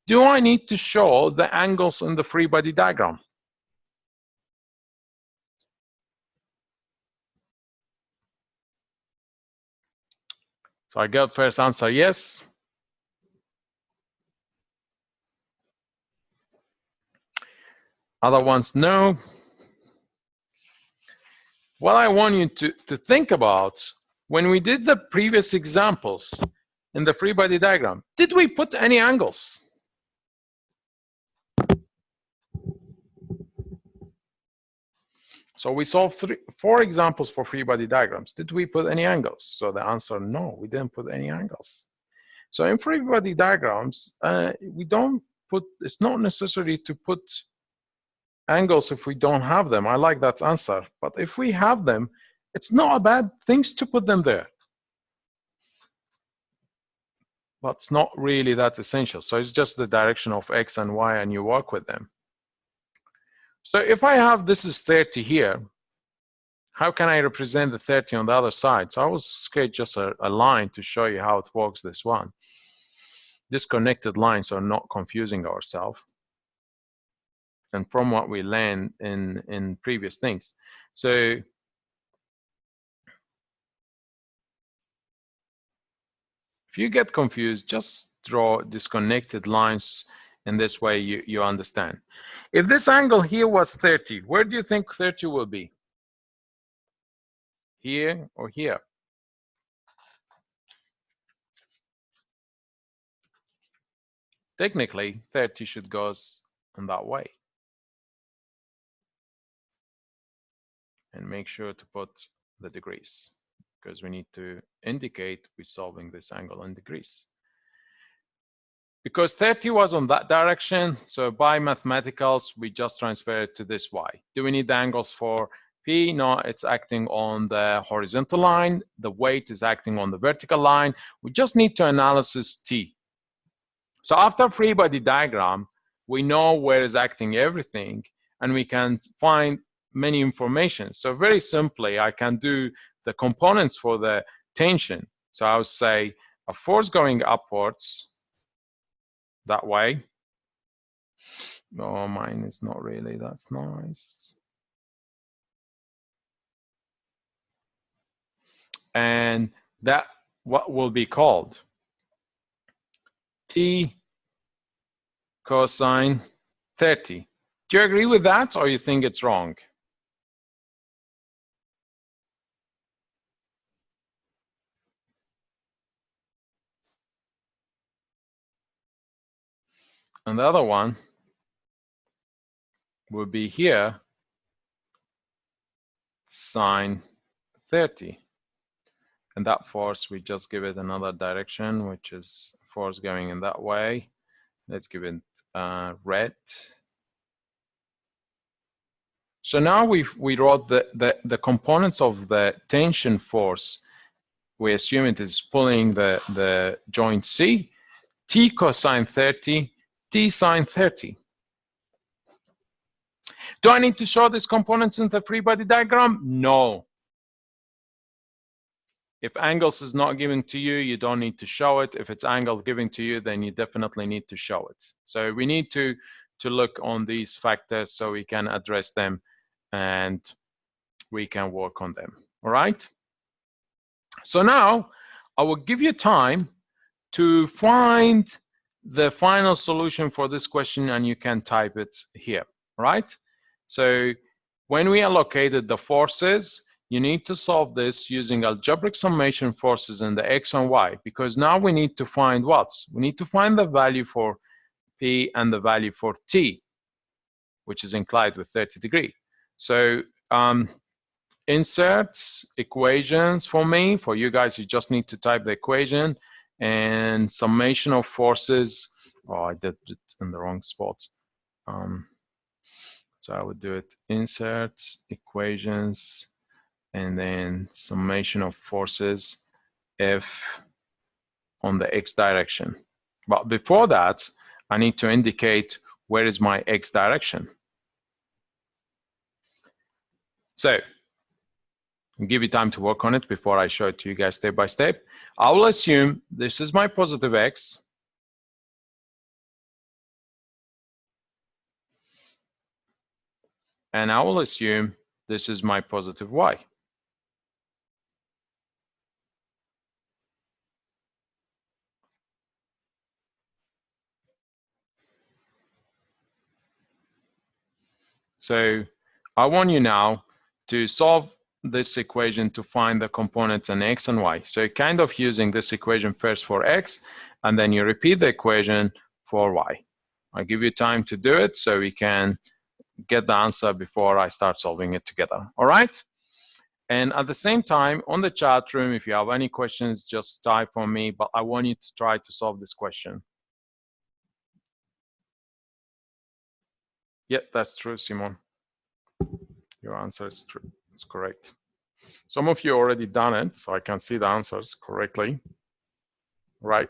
do I need to show the angles in the free body diagram? So I got first answer, yes. Other ones, no. What I want you to think about, when we did the previous examples in the free body diagram, did we put any angles? So we solved 4 examples for free body diagrams. Did we put any angles? So the answer, no, we didn't put any angles. So in free body diagrams, we don't put, it's not necessary to put angles if we don't have them. I like that answer. But if we have them, it's not a bad thing to put them there. But it's not really that essential. So it's just the direction of X and Y, and you work with them. So if I have, this is 30 here, how can I represent the 30 on the other side? So I will sketch just a line to show you how it works, this one. Disconnected lines are not confusing ourselves. And from what we learned in previous things. So if you get confused, just draw disconnected lines. In this way, you understand. If this angle here was 30, where do you think 30 will be? Here or here? Technically, 30 should go in that way. and make sure to put the degrees, because we need to indicate we're solving this angle in degrees. Because 30 was on that direction, so by mathematicals, we just transfer it to this y. Do we need the angles for P? No, it's acting on the horizontal line. The weight is acting on the vertical line. We just need to analysis T. So after free body diagram, we know where is acting everything, and we can find many information. So very simply, I can do the components for the tension. So I would say a force going upwards that way. Oh, mine is not really, that's nice. And that what will be called T cosine 30. Do you agree with that, or you think it's wrong? And the other one will be here, sine 30. And that force, we just give it another direction, which is force going in that way. Let's give it red. So now we wrote the components of the tension force. We assume it is pulling the joint C, T cosine 30, T sine 30. Do I need to show these components in the free body diagram? No. If angles is not given to you, you don't need to show it. If it's angle given to you, then you definitely need to show it. So we need to look on these factors so we can address them and we can work on them. All right? So now I will give you time to find the final solution for this question, and you can type it here, right? So when we allocated the forces, you need to solve this using algebraic summation forces in the x and y, because now we need to find what? We need to find the value for P and the value for T, which is inclined with 30 degrees. So insert equations for me. For you guys, you just need to type the equation and summation of forces. Oh, I did it in the wrong spot. So I would do it insert equations and then summation of forces F on the x direction. But before that, I need to indicate where is my x direction. So I'll give you time to work on it before I show it to you guys step by step. I will assume this is my positive x. And I will assume this is my positive y. So I want you now to solve this equation to find the components in x and y. So you're kind of using this equation first for x, and then you repeat the equation for y. I'll give you time to do it so we can get the answer before I start solving it together. All right? And at the same time, on the chat room, if you have any questions, just type for me, but I want you to try to solve this question. Yeah, that's true, Simon. Your answer is true. It's correct. Some of you already done it, so I can see the answers correctly. Right.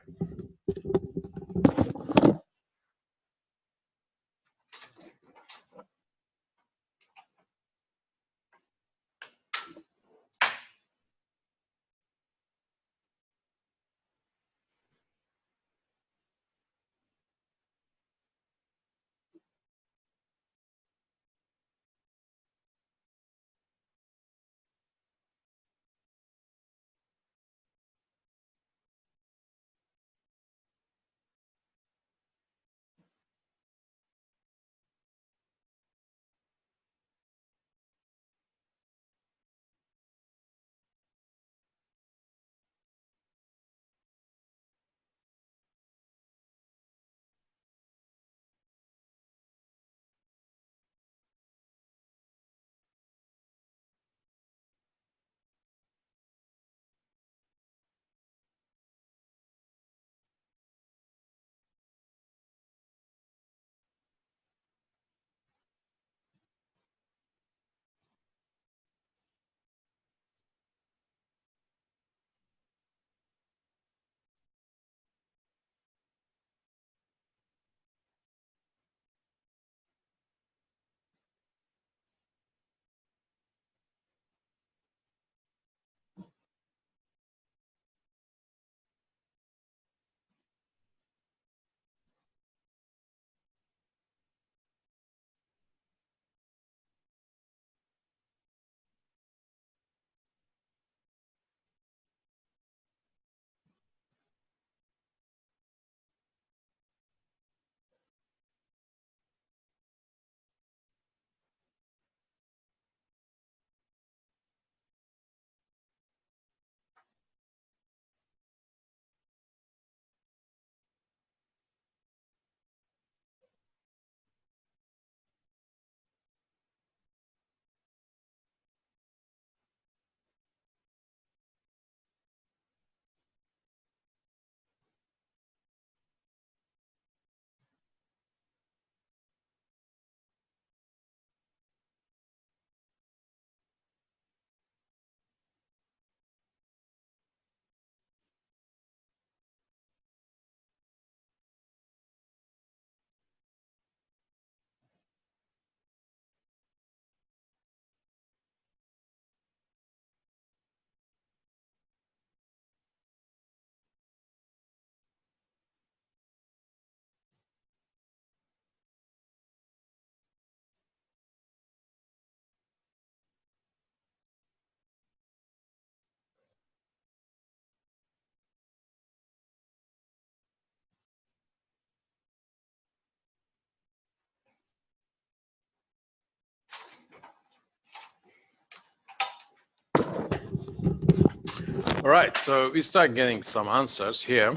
All right, so we start getting some answers here.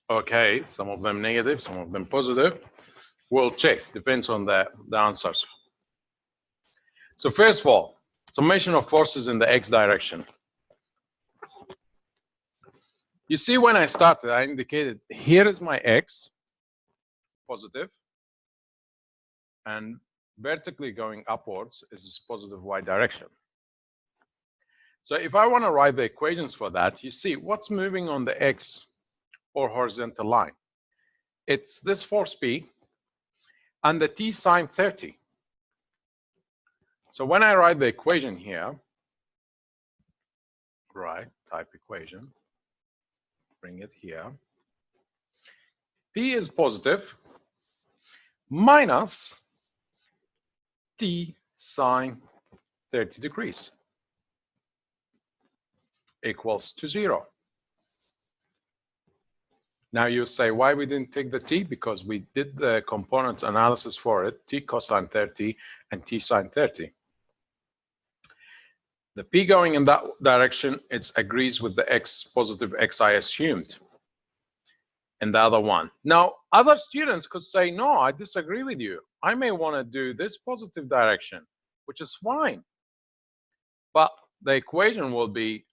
Okay, some of them negative, some of them positive. We'll check, depends on the answers. So first of all, summation of forces in the x direction. You see, when I started, I indicated here is my x, positive, and vertically going upwards is positive y direction. So if I want to write the equations for that, you see what's moving on the x or horizontal line. It's this force P and the t sine 30. So when I write the equation here, right, type equation, bring it here. P is positive minus t sine 30 degrees equals to 0. Now you say, why we didn't take the t? Because we did the components analysis for it, t cosine 30 and t sine 30. The p going in that direction, it agrees with the x, positive x I assumed, and the other one. Now, other students could say, no, I disagree with you. I may want to do this positive direction, which is fine. But the equation will be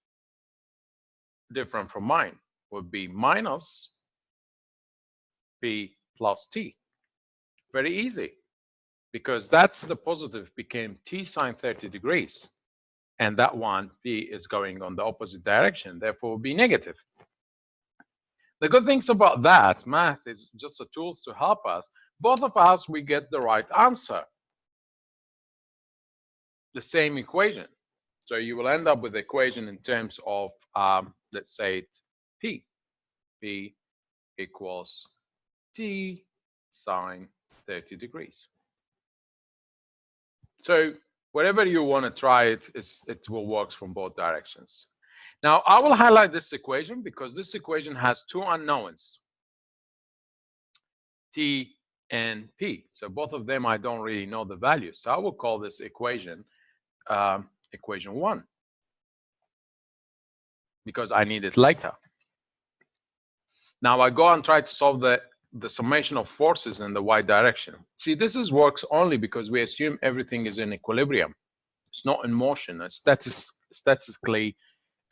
different from mine. Will be minus p plus t. Very easy, because that's the positive became t sine 30 degrees. And that one, p, is going on the opposite direction, therefore will be negative. The good things about that, math is just a tools to help us. Both of us, we get the right answer. The same equation. So you will end up with the equation in terms of, let's say it's p. P equals t sine 30 degrees. So wherever you want to try it, it will work from both directions. Now, I will highlight this equation because this equation has two unknowns, t and p. So both of them, I don't really know the values. So I will call this equation equation 1 because I need it later. Now I go and try to solve the summation of forces in the y direction. See, this works only because we assume everything is in equilibrium. It's not in motion. It's statistically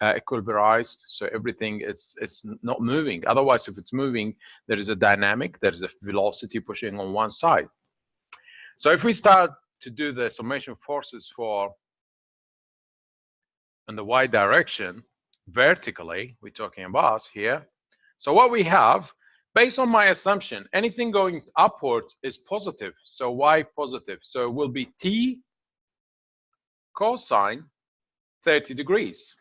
equilibrized, so everything is not moving. Otherwise, if it's moving, there is a dynamic, there is a velocity pushing on one side. So if we start to do the summation forces for in the y direction, vertically, we're talking about here. So what we have, based on my assumption, anything going upwards is positive, so y positive. So it will be t cosine 30 degrees.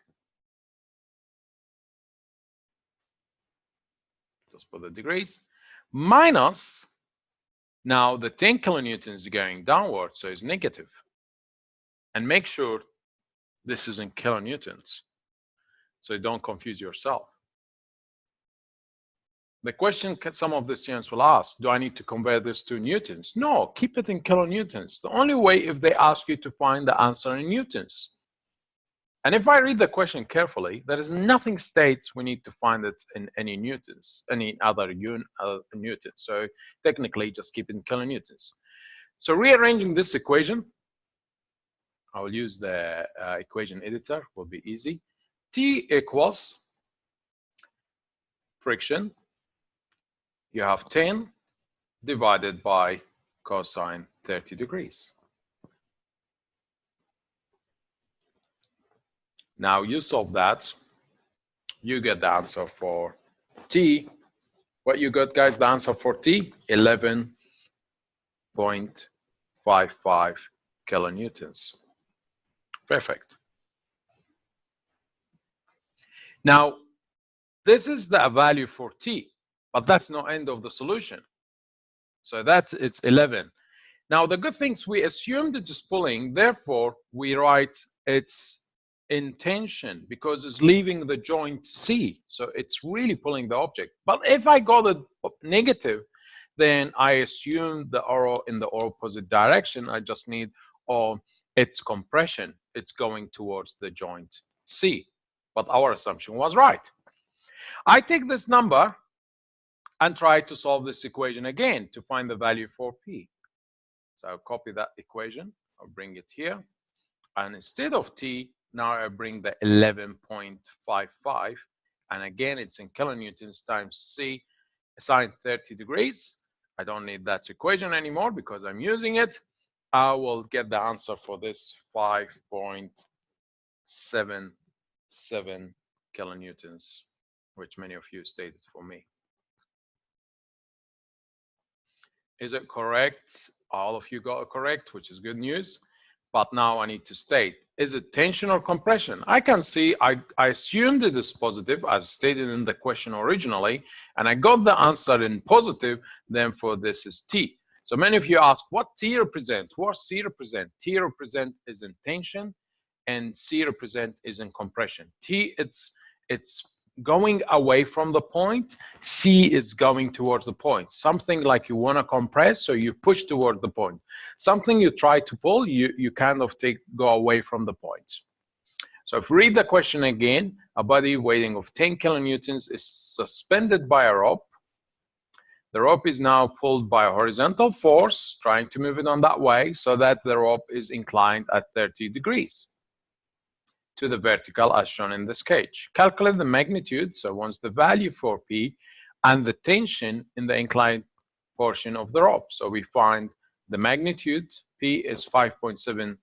Just put the degrees, minus, now the 10 kilonewtons is going downwards, so it's negative. And make sure this is in kilonewtons, so don't confuse yourself. The question some of the students will ask, do I need to convert this to newtons? No, keep it in kilonewtons. The only way if they ask you to find the answer in newtons. And if I read the question carefully, there is nothing states we need to find it in any newtons, any other newtons. So technically, just keep it in kilonewtons. So rearranging this equation, I will use the equation editor, will be easy. T equals friction. You have 10 divided by cosine 30 degrees. Now you solve that, you get the answer for T. What you got, guys, the answer for T? 11.55 kilonewtons. Perfect. Now, this is the value for T, but that's not end of the solution. So it's 11. Now, the good things, we assumed it is pulling, therefore, we write its intention because it's leaving the joint C. So it's really pulling the object. But if I got a negative, then I assume the arrow in the opposite direction. I just need its compression. It's going towards the joint C, but our assumption was right. I take this number and try to solve this equation again to find the value for P. So I'll copy that equation, I'll bring it here, and instead of T, now I bring the 11.55, and again it's in kilonewtons times C sine 30 degrees. I don't need that equation anymore because I'm using it. I will get the answer for this 5.77 kilonewtons, which many of you stated for me. Is it correct? All of you got it correct, which is good news. But now I need to state, is it tension or compression? I can see, I assumed it is positive as stated in the question originally, and I got the answer in positive, then for this is T. So many of you ask, what T represent? What C represent? T represent is in tension, and C represent is in compression. T, it's going away from the point. C is going towards the point. Something like you want to compress, so you push toward the point. Something you try to pull, you kind of go away from the point. So if we read the question again, a body weighing of 10 kilonewtons is suspended by a rope. The rope is now pulled by a horizontal force, trying to move it on that way so that the rope is inclined at 30 degrees. To the vertical as shown in the sketch. Calculate the magnitude, so once the value for P, and the tension in the inclined portion of the rope. So we find the magnitude, P is 5.77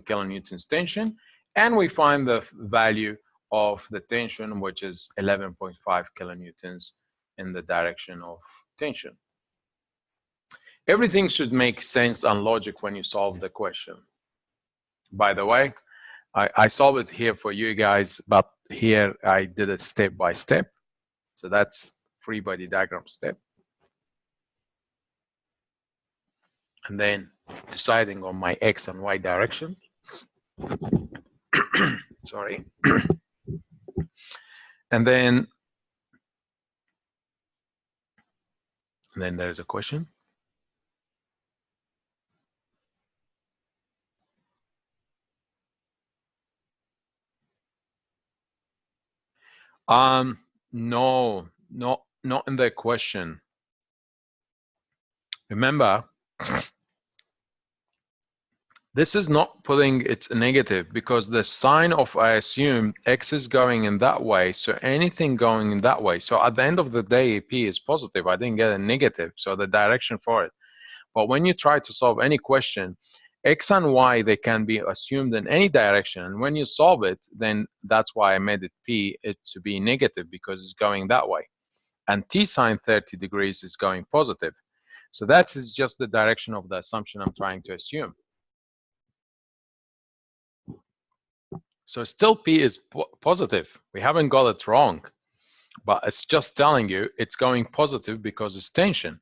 kilonewtons tension, and we find the value of the tension, which is 11.5 kilonewtons in the direction of tension. Everything should make sense and logic when you solve the question. By the way, I solved it here for you guys, but here I did it step by step. So that's free body diagram step. And then deciding on my X and Y direction. Sorry. And then there's a question. No, not in the question. Remember, this is not putting it negative because the sign of, I assume, X is going in that way, so anything going in that way. So at the end of the day, P is positive. I didn't get a negative, so the direction for it. But when you try to solve any question, X and Y, they can be assumed in any direction. And when you solve it, then that's why I made it P it to be negative because it's going that way. And T sine 30 degrees is going positive. So that is just the direction of the assumption I'm trying to assume. So still P is positive. We haven't got it wrong, but it's just telling you it's going positive because it's tension.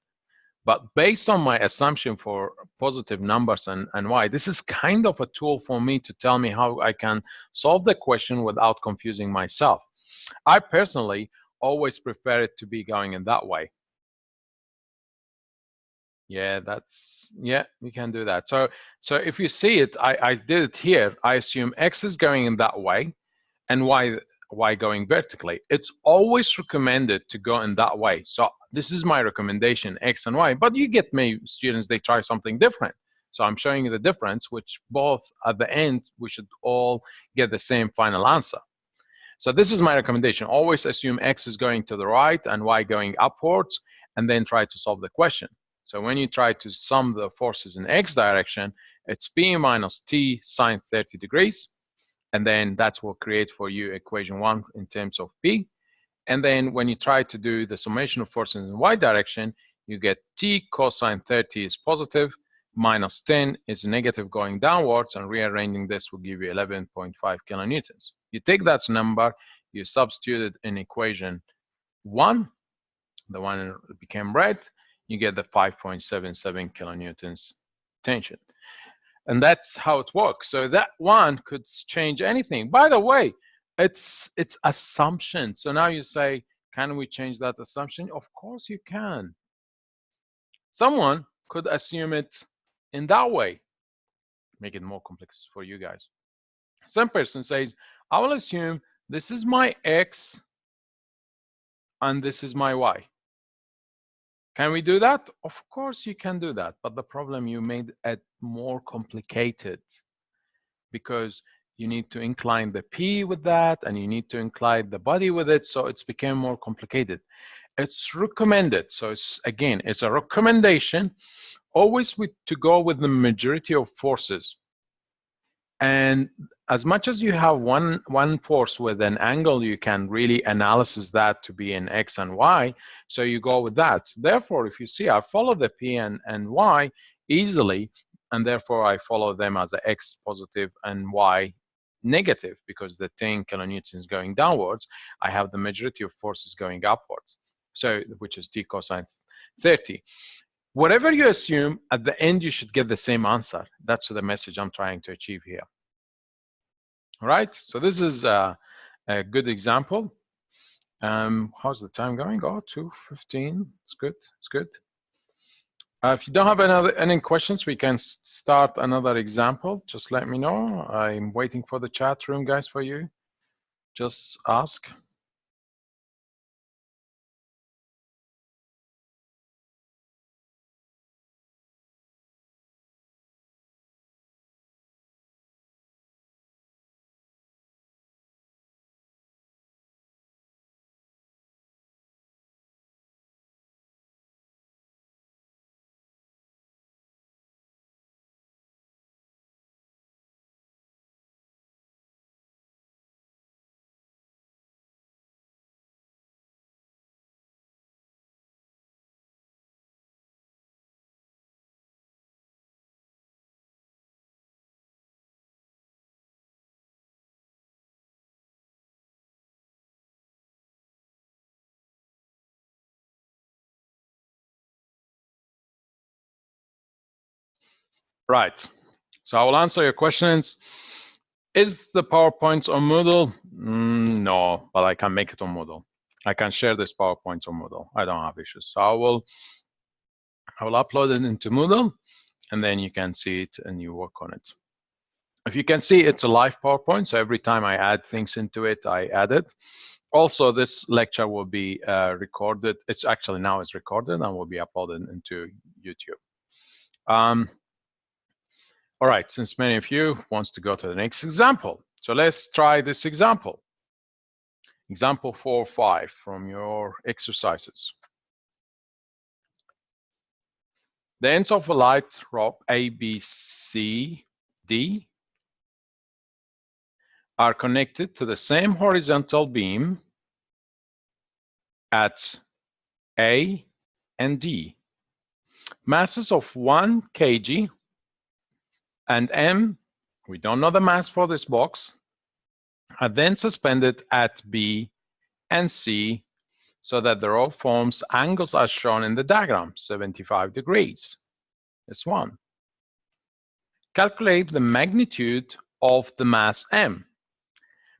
But based on my assumption for positive numbers and Y, this is kind of a tool for me to tell me how I can solve the question without confusing myself. I personally always prefer it to be going in that way. Yeah, we can do that. So if you see it, I did it here. I assume X is going in that way and Y going vertically. It's always recommended to go in that way. So this is my recommendation, X and Y, but you get many students, they try something different. So I'm showing you the difference, which both at the end, we should all get the same final answer. So this is my recommendation. Always assume X is going to the right and Y going upwards, and then try to solve the question. So when you try to sum the forces in X direction, it's P minus T sine 30 degrees. And then that's what create for you equation 1 in terms of P. And then when you try to do the summation of forces in Y direction, you get T cosine 30 is positive, minus 10 is negative going downwards, and rearranging this will give you 11.5 kilonewtons. You take that number, you substitute it in equation 1, the one that became red, you get the 5.77 kilonewtons tension. And that's how it works. So that one could change anything. By the way, it's assumption. So now you say, can we change that assumption? Of course you can. Someone could assume it in that way. Make it more complex for you guys. Some person says, I will assume this is my X and this is my Y. Can we do that? Of course you can do that, but the problem, you made it more complicated because you need to incline the P with that and you need to incline the body with it, so it's became more complicated. It's recommended, so it's again, it's a recommendation always to go with the majority of forces. And as much as you have one force with an angle, you can really analyze that to be in X and Y, so you go with that. Therefore, if you see, I follow the P and Y easily, and therefore I follow them as a X positive and Y negative, because the 10 kilonewtons is going downwards. I have the majority of forces going upwards, so which is T cosine 30. Whatever you assume, at the end you should get the same answer. That's the message I'm trying to achieve here. All right, so this is a good example. How's the time going? Oh, 2:15. It's good. It's good. If you don't have any questions, we can start another example. Just let me know. I'm waiting for the chat room, guys, for you. Just ask. Right. So I will answer your questions. Is the PowerPoint on Moodle? No, but I can make it on Moodle. I can share this PowerPoint on Moodle. I don't have issues. So I will upload it into Moodle, and then you can see it and you work on it. If you can see, it's a live PowerPoint, so every time I add things into it, I add it. Also, this lecture will be recorded. It's actually now is recorded and will be uploaded into YouTube. All right, since many of you wants to go to the next example, so let's try this example. Example 4 or 5 from your exercises. The ends of a light rope A, B, C, D are connected to the same horizontal beam at A and D. Masses of 1 kg and M, we don't know the mass for this box, are then suspended at B and C so that the rope forms angles as shown in the diagram, 75 degrees. That's one. Calculate the magnitude of the mass M.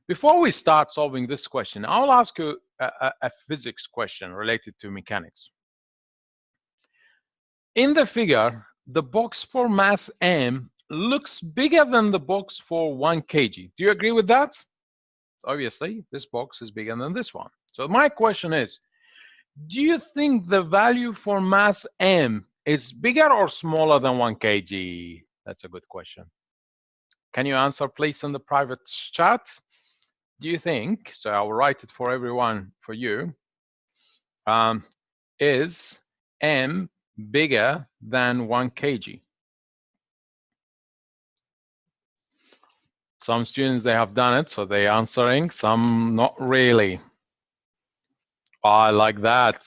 Before we start solving this question, I'll ask you a physics question related to mechanics. In the figure, the box for mass M looks bigger than the box for 1 kg. Do you agree with that? Obviously, this box is bigger than this one. So my question is, do you think the value for mass M is bigger or smaller than 1 kg? That's a good question. Can you answer, please, in the private chat? Do you think, so I will write it for everyone, for you, is M bigger than 1 kg? Some students, they have done it, so they're answering, some not really. I like that.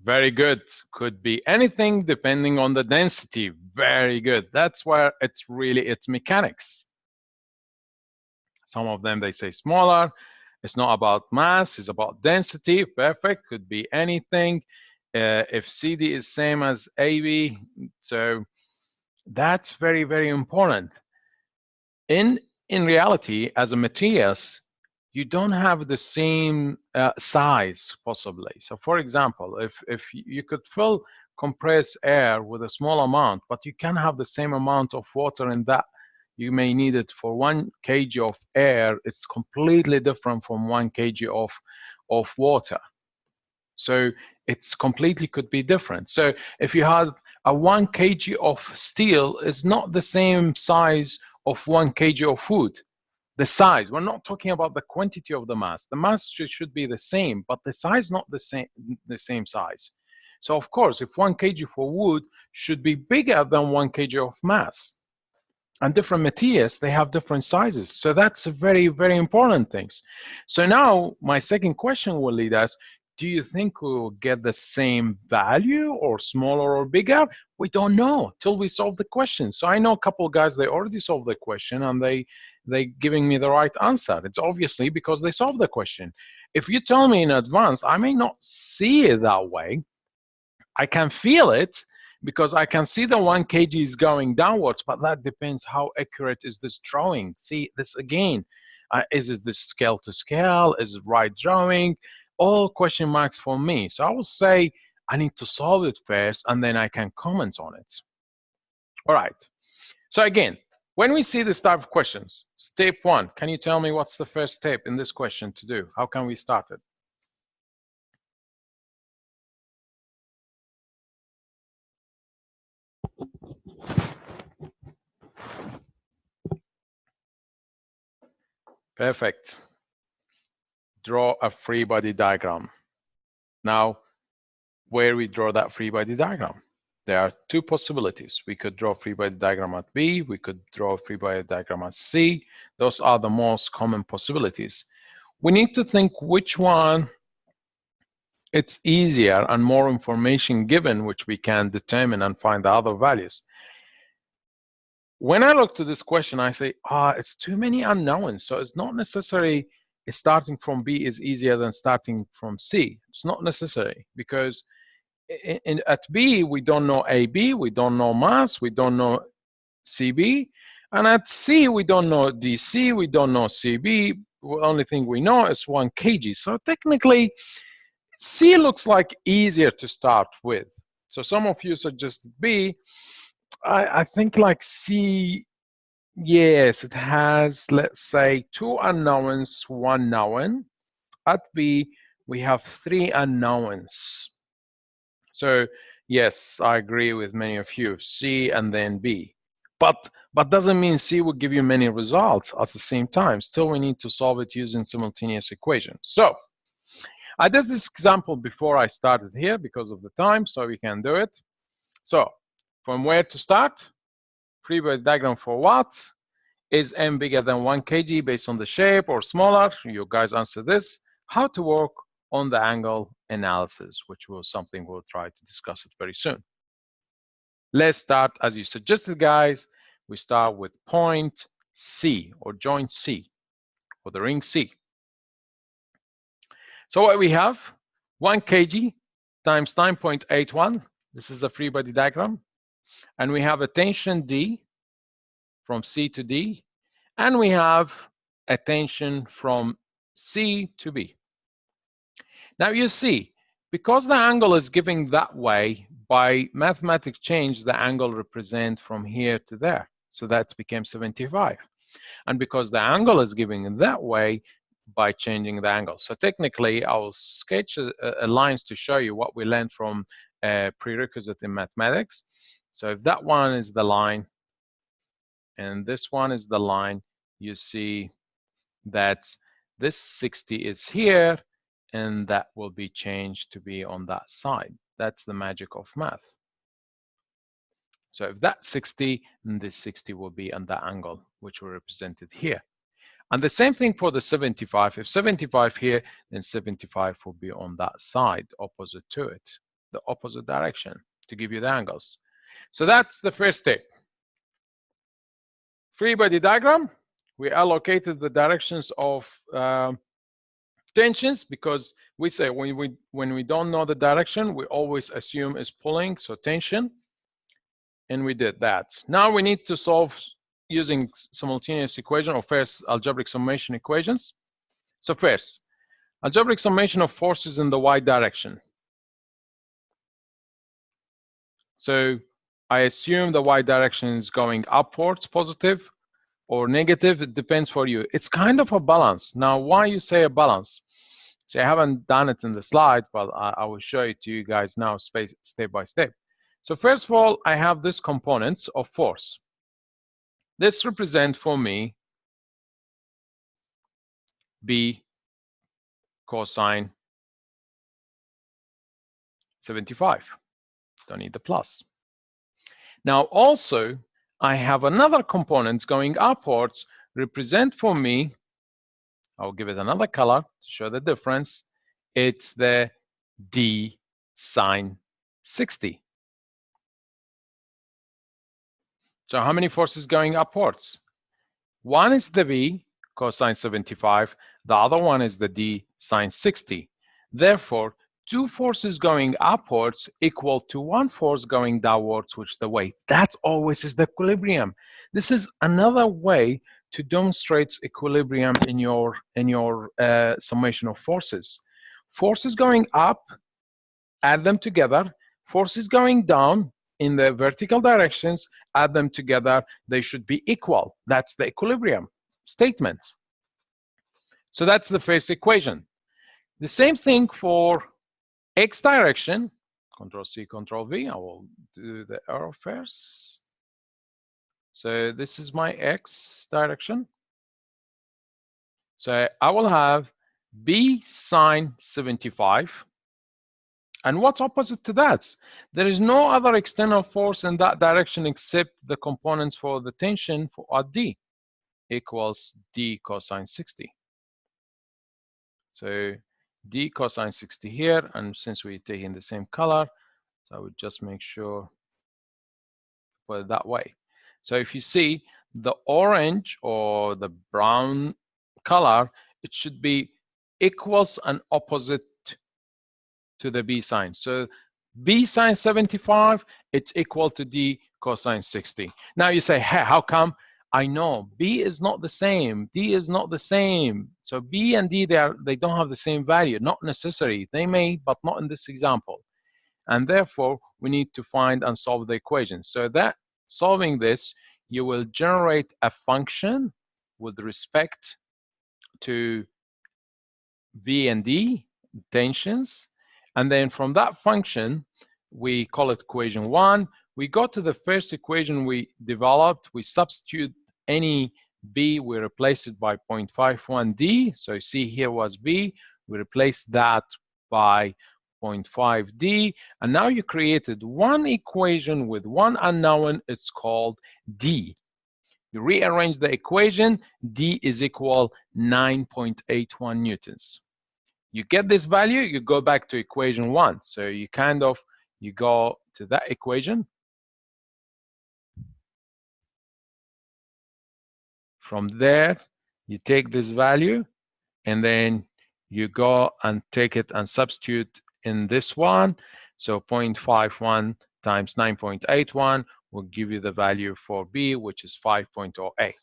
Very good. Could be anything depending on the density. Very good. That's where it's really, it's mechanics. Some of them, they say smaller. It's not about mass, it's about density. Perfect. Could be anything. If CD is same as AB, so that's very, very important. In reality, as a materials, you don't have the same size, possibly. So for example, if you could fill compressed air with a small amount, but you can have the same amount of water in that, you may need it for 1 kg of air. It's completely different from 1 kg of water. So it's completely could be different. So if you had a 1 kg of steel, is not the same size of 1 kg of food. The size, we're not talking about the quantity of the mass. The mass should be the same, but the size not the same size. So of course, if 1 kg for wood should be bigger than 1 kg of mass. And different materials, they have different sizes. So that's a very, very important things. So now my second question will lead us, do you think we'll get the same value or smaller or bigger? We don't know till we solve the question. So I know a couple of guys, they already solved the question and they giving me the right answer. It's obviously because they solved the question. If you tell me in advance, I may not see it that way. I can feel it because I can see the 1 kg is going downwards, but that depends how accurate is this drawing. See this again, is it this scale to scale? Is it right drawing? All question marks for me. So I will say I need to solve it first and then I can comment on it. All right. So again, when we see this type of questions, step 1, can you tell me what's the first step in this question to do? How can we start it? Perfect. Draw a free body diagram. Now, where we draw that free body diagram? There are 2 possibilities. We could draw a free body diagram at B. We could draw a free body diagram at C. Those are the most common possibilities. We need to think which one it's easier and more information given, which we can determine and find the other values. When I look to this question, I say, it's too many unknowns. So it's not necessary starting from B is easier than starting from C. It's not necessary because at B, we don't know AB, we don't know mass, we don't know CB. And at C, we don't know DC, we don't know CB. The only thing we know is 1 kg. So technically, C looks like easier to start with. So some of you suggested B. I think like C, yes, it has, let's say, 2 unknowns, 1 known. At B, we have 3 unknowns. So yes, I agree with many of you, C and then B. But doesn't mean C will give you many results at the same time. Still, we need to solve it using simultaneous equations. So I did this example before I started here because of the time, so we can do it. So from where to start? Free body diagram for what? Is M bigger than 1 kg based on the shape or smaller? You guys answer this. How to work on the angle analysis, which was something we'll try to discuss it very soon. Let's start, as you suggested, guys. We start with point C or joint C or the ring C. So what we have, 1 kg times 9.81. This is the free body diagram. And we have a tension D from C to D. And we have a tension from C to B. Now you see, because the angle is given that way, by mathematic change, the angle represents from here to there. So that's became 75. And because the angle is given that way, by changing the angle. So technically, I will sketch lines to show you what we learned from prerequisite in mathematics. So if that one is the line, and this one is the line, you see that this 60 is here, and that will be changed to be on that side. That's the magic of math. So if that's 60, then this 60 will be on that angle, which we represented here. And the same thing for the 75. If 75 here, then 75 will be on that side, opposite to it, the opposite direction, to give you the angles. So that's the first step. Free body diagram, we allocated the directions of tensions because we say when we don't know the direction, we always assume is pulling, so tension, and we did that. Now we need to solve using simultaneous equation, or first algebraic summation equations. So first, algebraic summation of forces in the y direction. So I assume the y direction is going upwards, positive. or negative, it depends for you. It's kind of a balance. Now, why you say a balance? So I haven't done it in the slide, but I will show it to you guys now step by step. So first of all, I have this components of force. This represents for me B cosine 75. Don't need the plus. Now also, I have another component going upwards, represent for me, I'll give it another color to show the difference. It's the D sine 60. So how many forces going upwards? One is the B cosine 75, the other one is the D sine 60. Therefore, two forces going upwards equal to one force going downwards, which is the weight. That's always is the equilibrium. This is another way to demonstrate equilibrium in your summation of forces. Forces going up, add them together. Forces going down in the vertical directions, add them together. They should be equal. That's the equilibrium statement. So that's the first equation. The same thing for X direction. Control C, Control V. I will do the arrow first. So this is my X direction. So I will have B sine 75. And what's opposite to that? There is no other external force in that direction except the components for the tension at D equals D cosine 60. So D cosine 60 here, and since we're taking the same color, so I would just make sure put it that way. So if you see the orange or the brown color, it should be equals and opposite to the B sine. So B sine 75, it's equal to D cosine 60. Now you say, hey, how come? I know B is not the same. D is not the same. So B and D, they don't have the same value. Not necessary. They may, but not in this example. And therefore, we need to find and solve the equation. So that solving this, you will generate a function with respect to V and D tensions. And then from that function, we call it equation 1. We go to the first equation we developed. We substitute any B, we replace it by 0.51 D. So you see here was B. We replace that by 0.5 D. And now you created one equation with one unknown. It's called D. You rearrange the equation. D is equal 9.81 newtons. You get this value, you go back to equation 1. So you you go to that equation. From there, you take this value, and then you go and take it and substitute in this one. So 0.51 times 9.81 will give you the value for B, which is 5.08.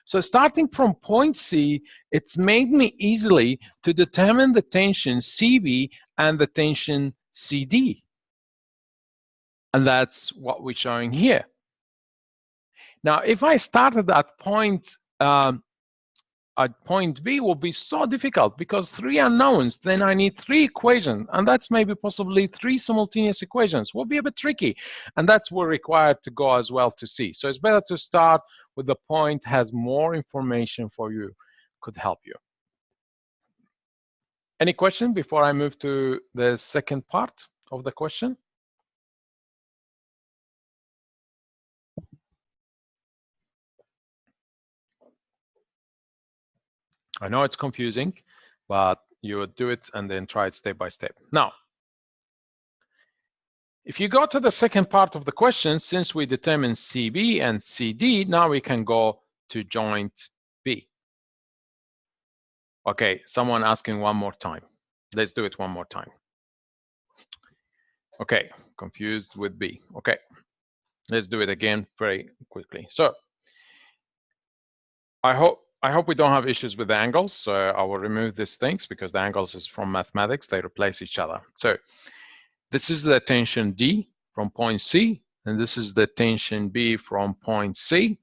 So starting from point C, it's made me easily to determine the tension CB and the tension CD. And that's what we're showing here. Now, if I started at point B, will be so difficult because 3 unknowns, then I need 3 equations, and that's maybe possibly 3 simultaneous equations. Will be a bit tricky, and that's what we're required to go as well to see. So it's better to start with the point has more information for you, could help you. Any question before I move to the second part of the question? I know it's confusing, but you would do it and then try it step by step. Now, if you go to the second part of the question, since we determined CB and CD, now we can go to joint B. Okay, someone asking one more time. Let's do it one more time. Okay, confused with B. Okay, let's do it again very quickly. So I hope we don't have issues with the angles. So I will remove these things because the angles is from mathematics. They replace each other. So this is the tension D from point C, and this is the tension B from point C.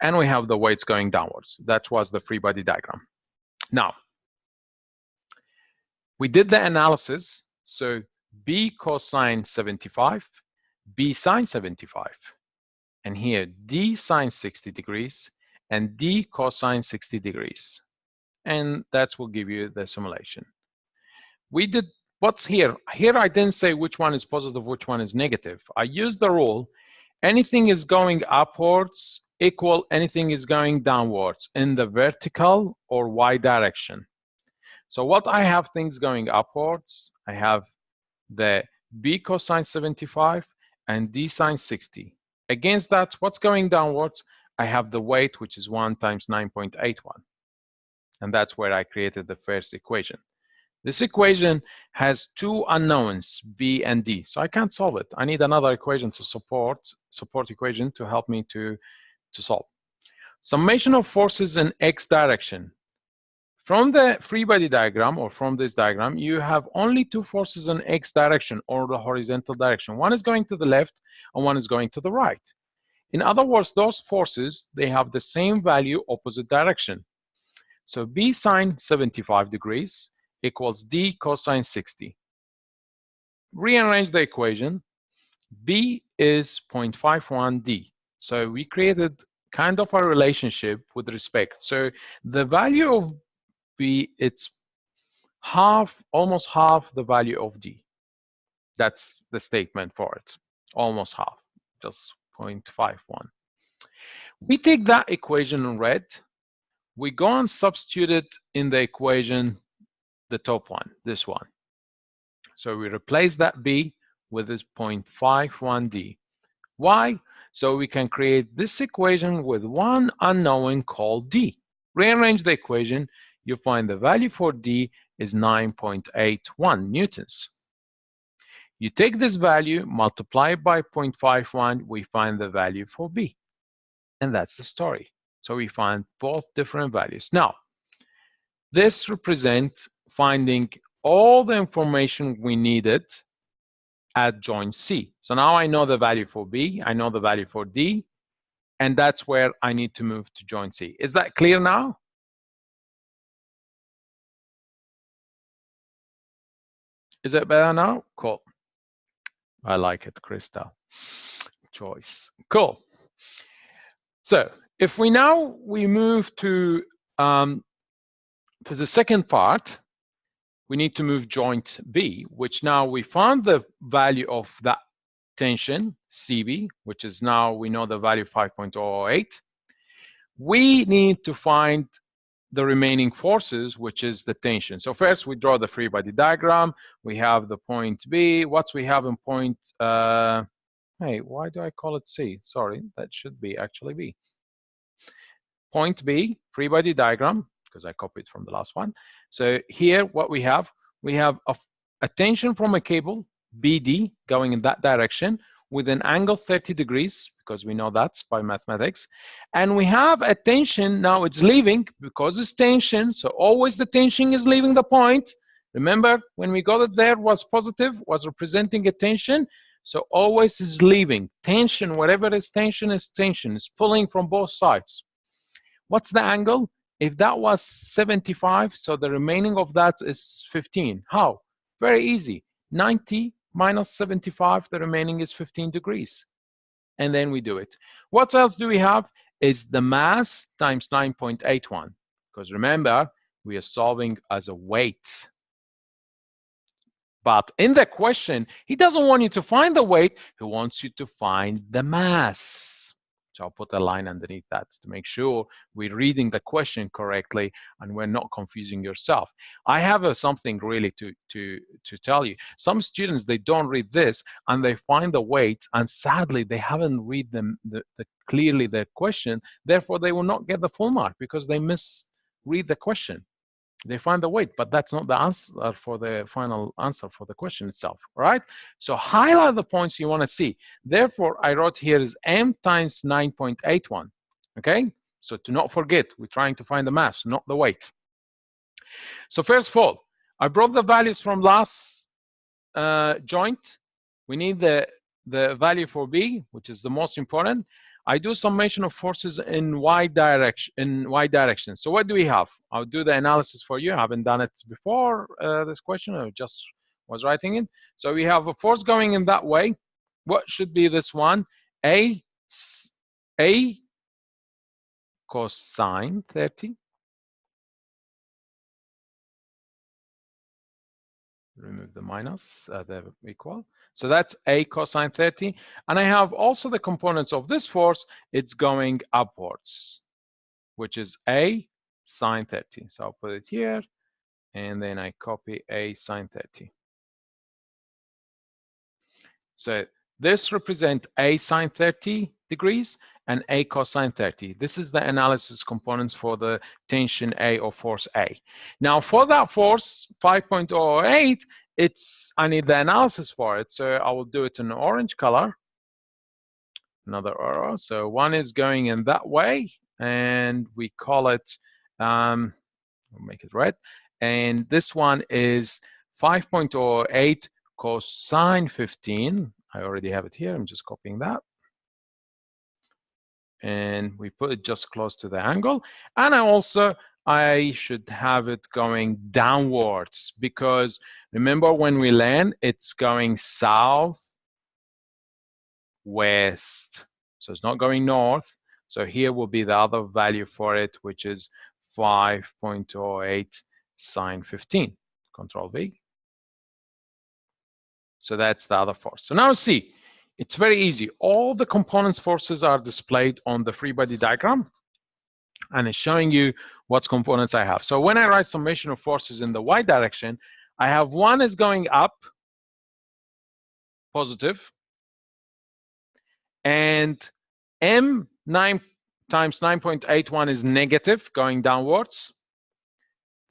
and we have the weights going downwards. That was the free body diagram. Now, we did the analysis. So B cosine 75, B sine 75, and here D sine 60 degrees, and D cosine 60 degrees. And that will give you the simulation. We did what's here. Here I didn't say which one is positive, which one is negative. I used the rule, anything is going upwards equal anything is going downwards in the vertical or Y direction. So what I have things going upwards, I have the B cosine 75 and D sine 60. Against that, what's going downwards? I have the weight, which is 1 times 9.81. And that's where I created the first equation. This equation has two unknowns, B and D. So I can't solve it. I need another equation to support equation to help me to solve. Summation of forces in X direction. From the free body diagram, or from this diagram, you have only two forces in X direction, or the horizontal direction. One is going to the left, and one is going to the right. In other words, those forces, they have the same value, opposite direction. So B sine 75 degrees equals D cosine 60. Rearrange the equation. B is 0.51 D. So we created kind of a relationship with respect. So the value of B, it's almost half the value of D. That's the statement for it. Almost half, just 0.51. We take that equation in red. We go and substitute it in the equation, the top one, this one. So we replace that B with this 0.51 D. Why? So we can create this equation with one unknown called D. Rearrange the equation, you find the value for D is 9.81 newtons. You take this value, multiply it by 0.51, we find the value for B. And that's the story. So we find both different values. Now, this represents finding all the information we needed at joint C. So now I know the value for B, I know the value for D, and that's where I need to move to joint C. Is that clear now? Is it better now? Cool. I like it, Crystal. Choice. Cool. So if we move to the second part, we need to move joint B, which now we found the value of that tension, CB, which is now we know the value 5.008. We need to find the remaining forces, which is the tension. So first we draw the free body diagram. We have the point B. What we have in point, hey, why do I call it C? Sorry, that should be actually B. Point B, free body diagram, because I copied from the last one. So here what we have a tension from a cable, BD, going in that direction with an angle 30 degrees, because we know that's by mathematics. And we have a tension, now it's leaving, because it's tension, so always the tension is leaving the point. Remember, when we got it there was positive, was representing a tension, so always is leaving. Tension, whatever is tension, it's pulling from both sides. What's the angle? If that was 75, so the remaining of that is 15. How? Very easy. 90 minus 75, the remaining is 15 degrees. And then we do it. What else do we have? Is the mass times 9.81. Because remember, we are solving as a weight. But in the question, he doesn't want you to find the weight, he wants you to find the mass. So I'll put a line underneath that to make sure we're reading the question correctly and we're not confusing yourself. I have something really to tell you. Some students, they don't read this and they find the weight, and sadly they haven't read clearly the question. Therefore, they will not get the full mark because they misread the question. They find the weight, but that's not the answer for the final answer for the question itself, right? So highlight the points you want to see. Therefore, I wrote here is M times 9.81, okay? So to not forget, we're trying to find the mass, not the weight. So first of all, I brought the values from last joint. We need the value for B, which is the most important. I do summation of forces in y direction. So what do we have? I'll do the analysis for you. I haven't done it before this question. I just was writing it. So we have a force going in that way. What should be this one? A cosine 30. Remove the minus, the equal. So that's A cosine 30. And I have also the components of this force. It's going upwards, which is A sine 30. So I'll put it here, and then I copy A sine 30. So this represents A sine 30 degrees and A cosine 30. This is the analysis components for the tension A or force A. Now for that force 5.008, I need the analysis for it. So I will do it in orange color. Another arrow. So one is going in that way, and we call it, we'll make it red. And this one is 5.08 cosine 15. I already have it here. I'm just copying that. And we put it just close to the angle. And I should have it going downwards, because remember when we land, it's going south, west. So it's not going north. So here will be the other value for it, which is 5.08 sine 15. Control V. So that's the other force. So now see, it's very easy. All the components forces are displayed on the free body diagram, and it's showing you what components I have. So when I write summation of forces in the y direction, I have one is going up, positive, and M9 times 9.81 is negative, going downwards.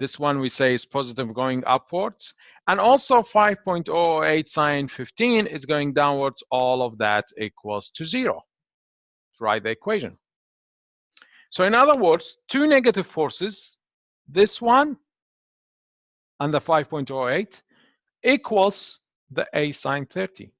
This one we say is positive, going upwards. And also 5.08 sine 15 is going downwards. All of that equals to 0. Write the equation. So in other words, two negative forces, this one and the 5.08, equals the A sine 30.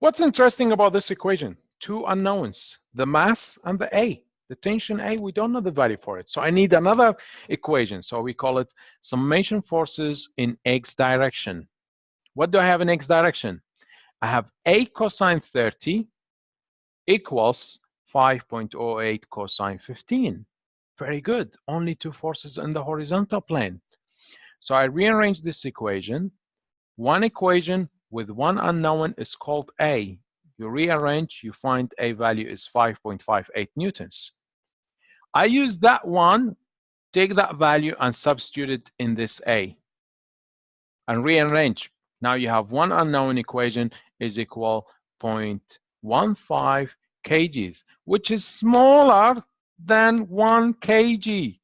What's interesting about this equation? Two unknowns, the mass and the A. The tension A, we don't know the value for it. So I need another equation. So we call it summation forces in X direction. What do I have in X direction? I have A cosine 30 equals 5.08 cosine 15. Very good. Only two forces in the horizontal plane. So I rearrange this equation. One equation with one unknown is called A. You rearrange, you find A value is 5.58 newtons. I use that one, take that value and substitute it in this A and rearrange. Now you have one unknown equation is equal 0.15 kgs, which is smaller than 1 kg.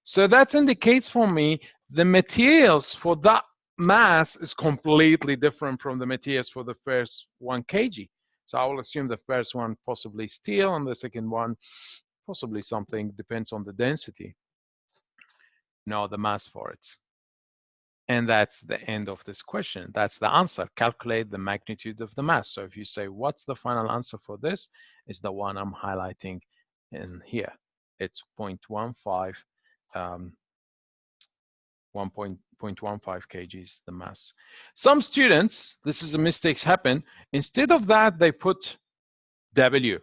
So that indicates for me the materials for that mass is completely different from the materials for the first 1 kg. So I will assume the first one possibly steel and the second one possibly something, depends on the density. No, the mass for it. And that's the end of this question. That's the answer. Calculate the magnitude of the mass. So if you say, what's the final answer for this? Is the one I'm highlighting in here. It's 0.15, 1.15 kgs, the mass. Some students, this is a mistakes happen, instead of that, they put W.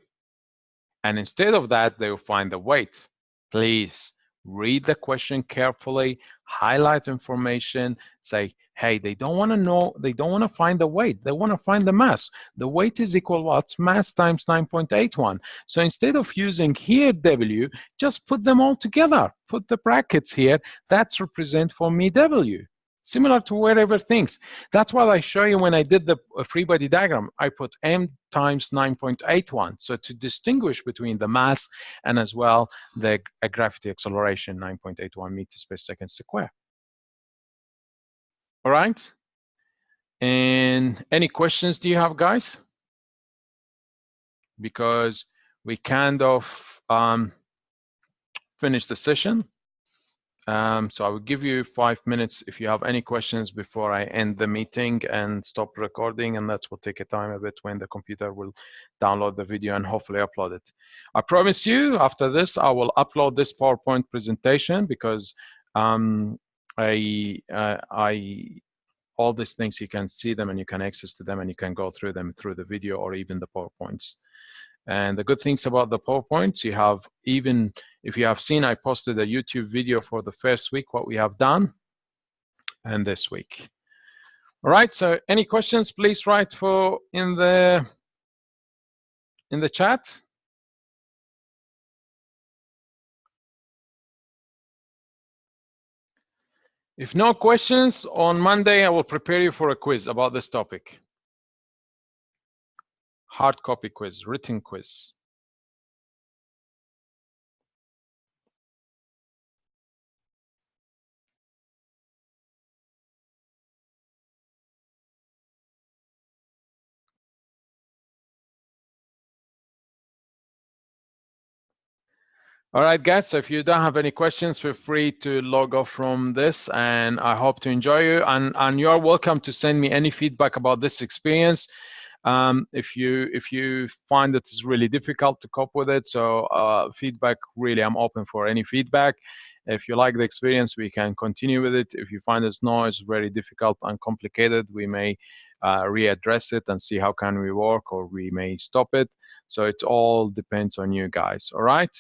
And instead of that, they will find the weight. Please read the question carefully, highlight information, say, hey, they don't want to know, they don't want to find the weight, they want to find the mass. The weight is equal what? Mass times 9.81. So instead of using here W, just put them all together. Put the brackets here. That's represent for me W. Similar to wherever things. That's what I show you when I did the free body diagram. I put M times 9.81. So to distinguish between the mass and as well the gravity acceleration, 9.81 meters per second square. All right. And any questions do you have, guys? Because we kind of finished the session. So I will give you 5 minutes if you have any questions before I end the meeting and stop recording, and that will take a time a bit when the computer will download the video and hopefully upload it. I promise you after this I will upload this PowerPoint presentation because all these things you can see them and you can access to them and you can go through them through the video or even the PowerPoints. And the good things about the PowerPoints, you have, even if you have seen, I posted a YouTube video for the first week, what we have done, and this week. All right, so any questions, please write in the chat. If no questions, on Monday I will prepare you for a quiz about this topic. Hard copy quiz, written quiz. All right, guys, so if you don't have any questions, feel free to log off from this, and I hope to enjoy you. And you are welcome to send me any feedback about this experience. If you find that it's really difficult to cope with it, so feedback, really, I'm open for any feedback. If you like the experience, we can continue with it. If you find it's very difficult and complicated, we may readdress it and see how can we work, or we may stop it. So it all depends on you guys. All right.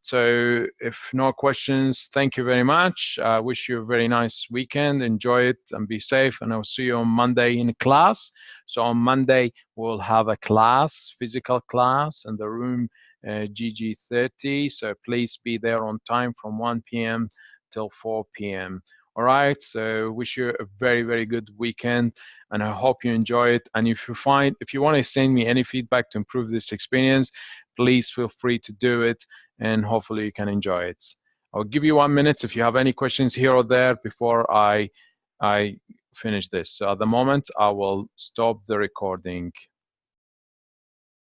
So if no questions, thank you very much. I wish you a very nice weekend. Enjoy it and be safe. And I'll see you on Monday in class. So on Monday, we'll have a class, physical class, in the room GG30. So please be there on time from 1 p.m. till 4 p.m. All right, so wish you a very, very good weekend, and I hope you enjoy it. And if you want to send me any feedback to improve this experience, please feel free to do it, and hopefully you can enjoy it. I'll give you 1 minute if you have any questions here or there before I finish this. So at the moment, I will stop the recording.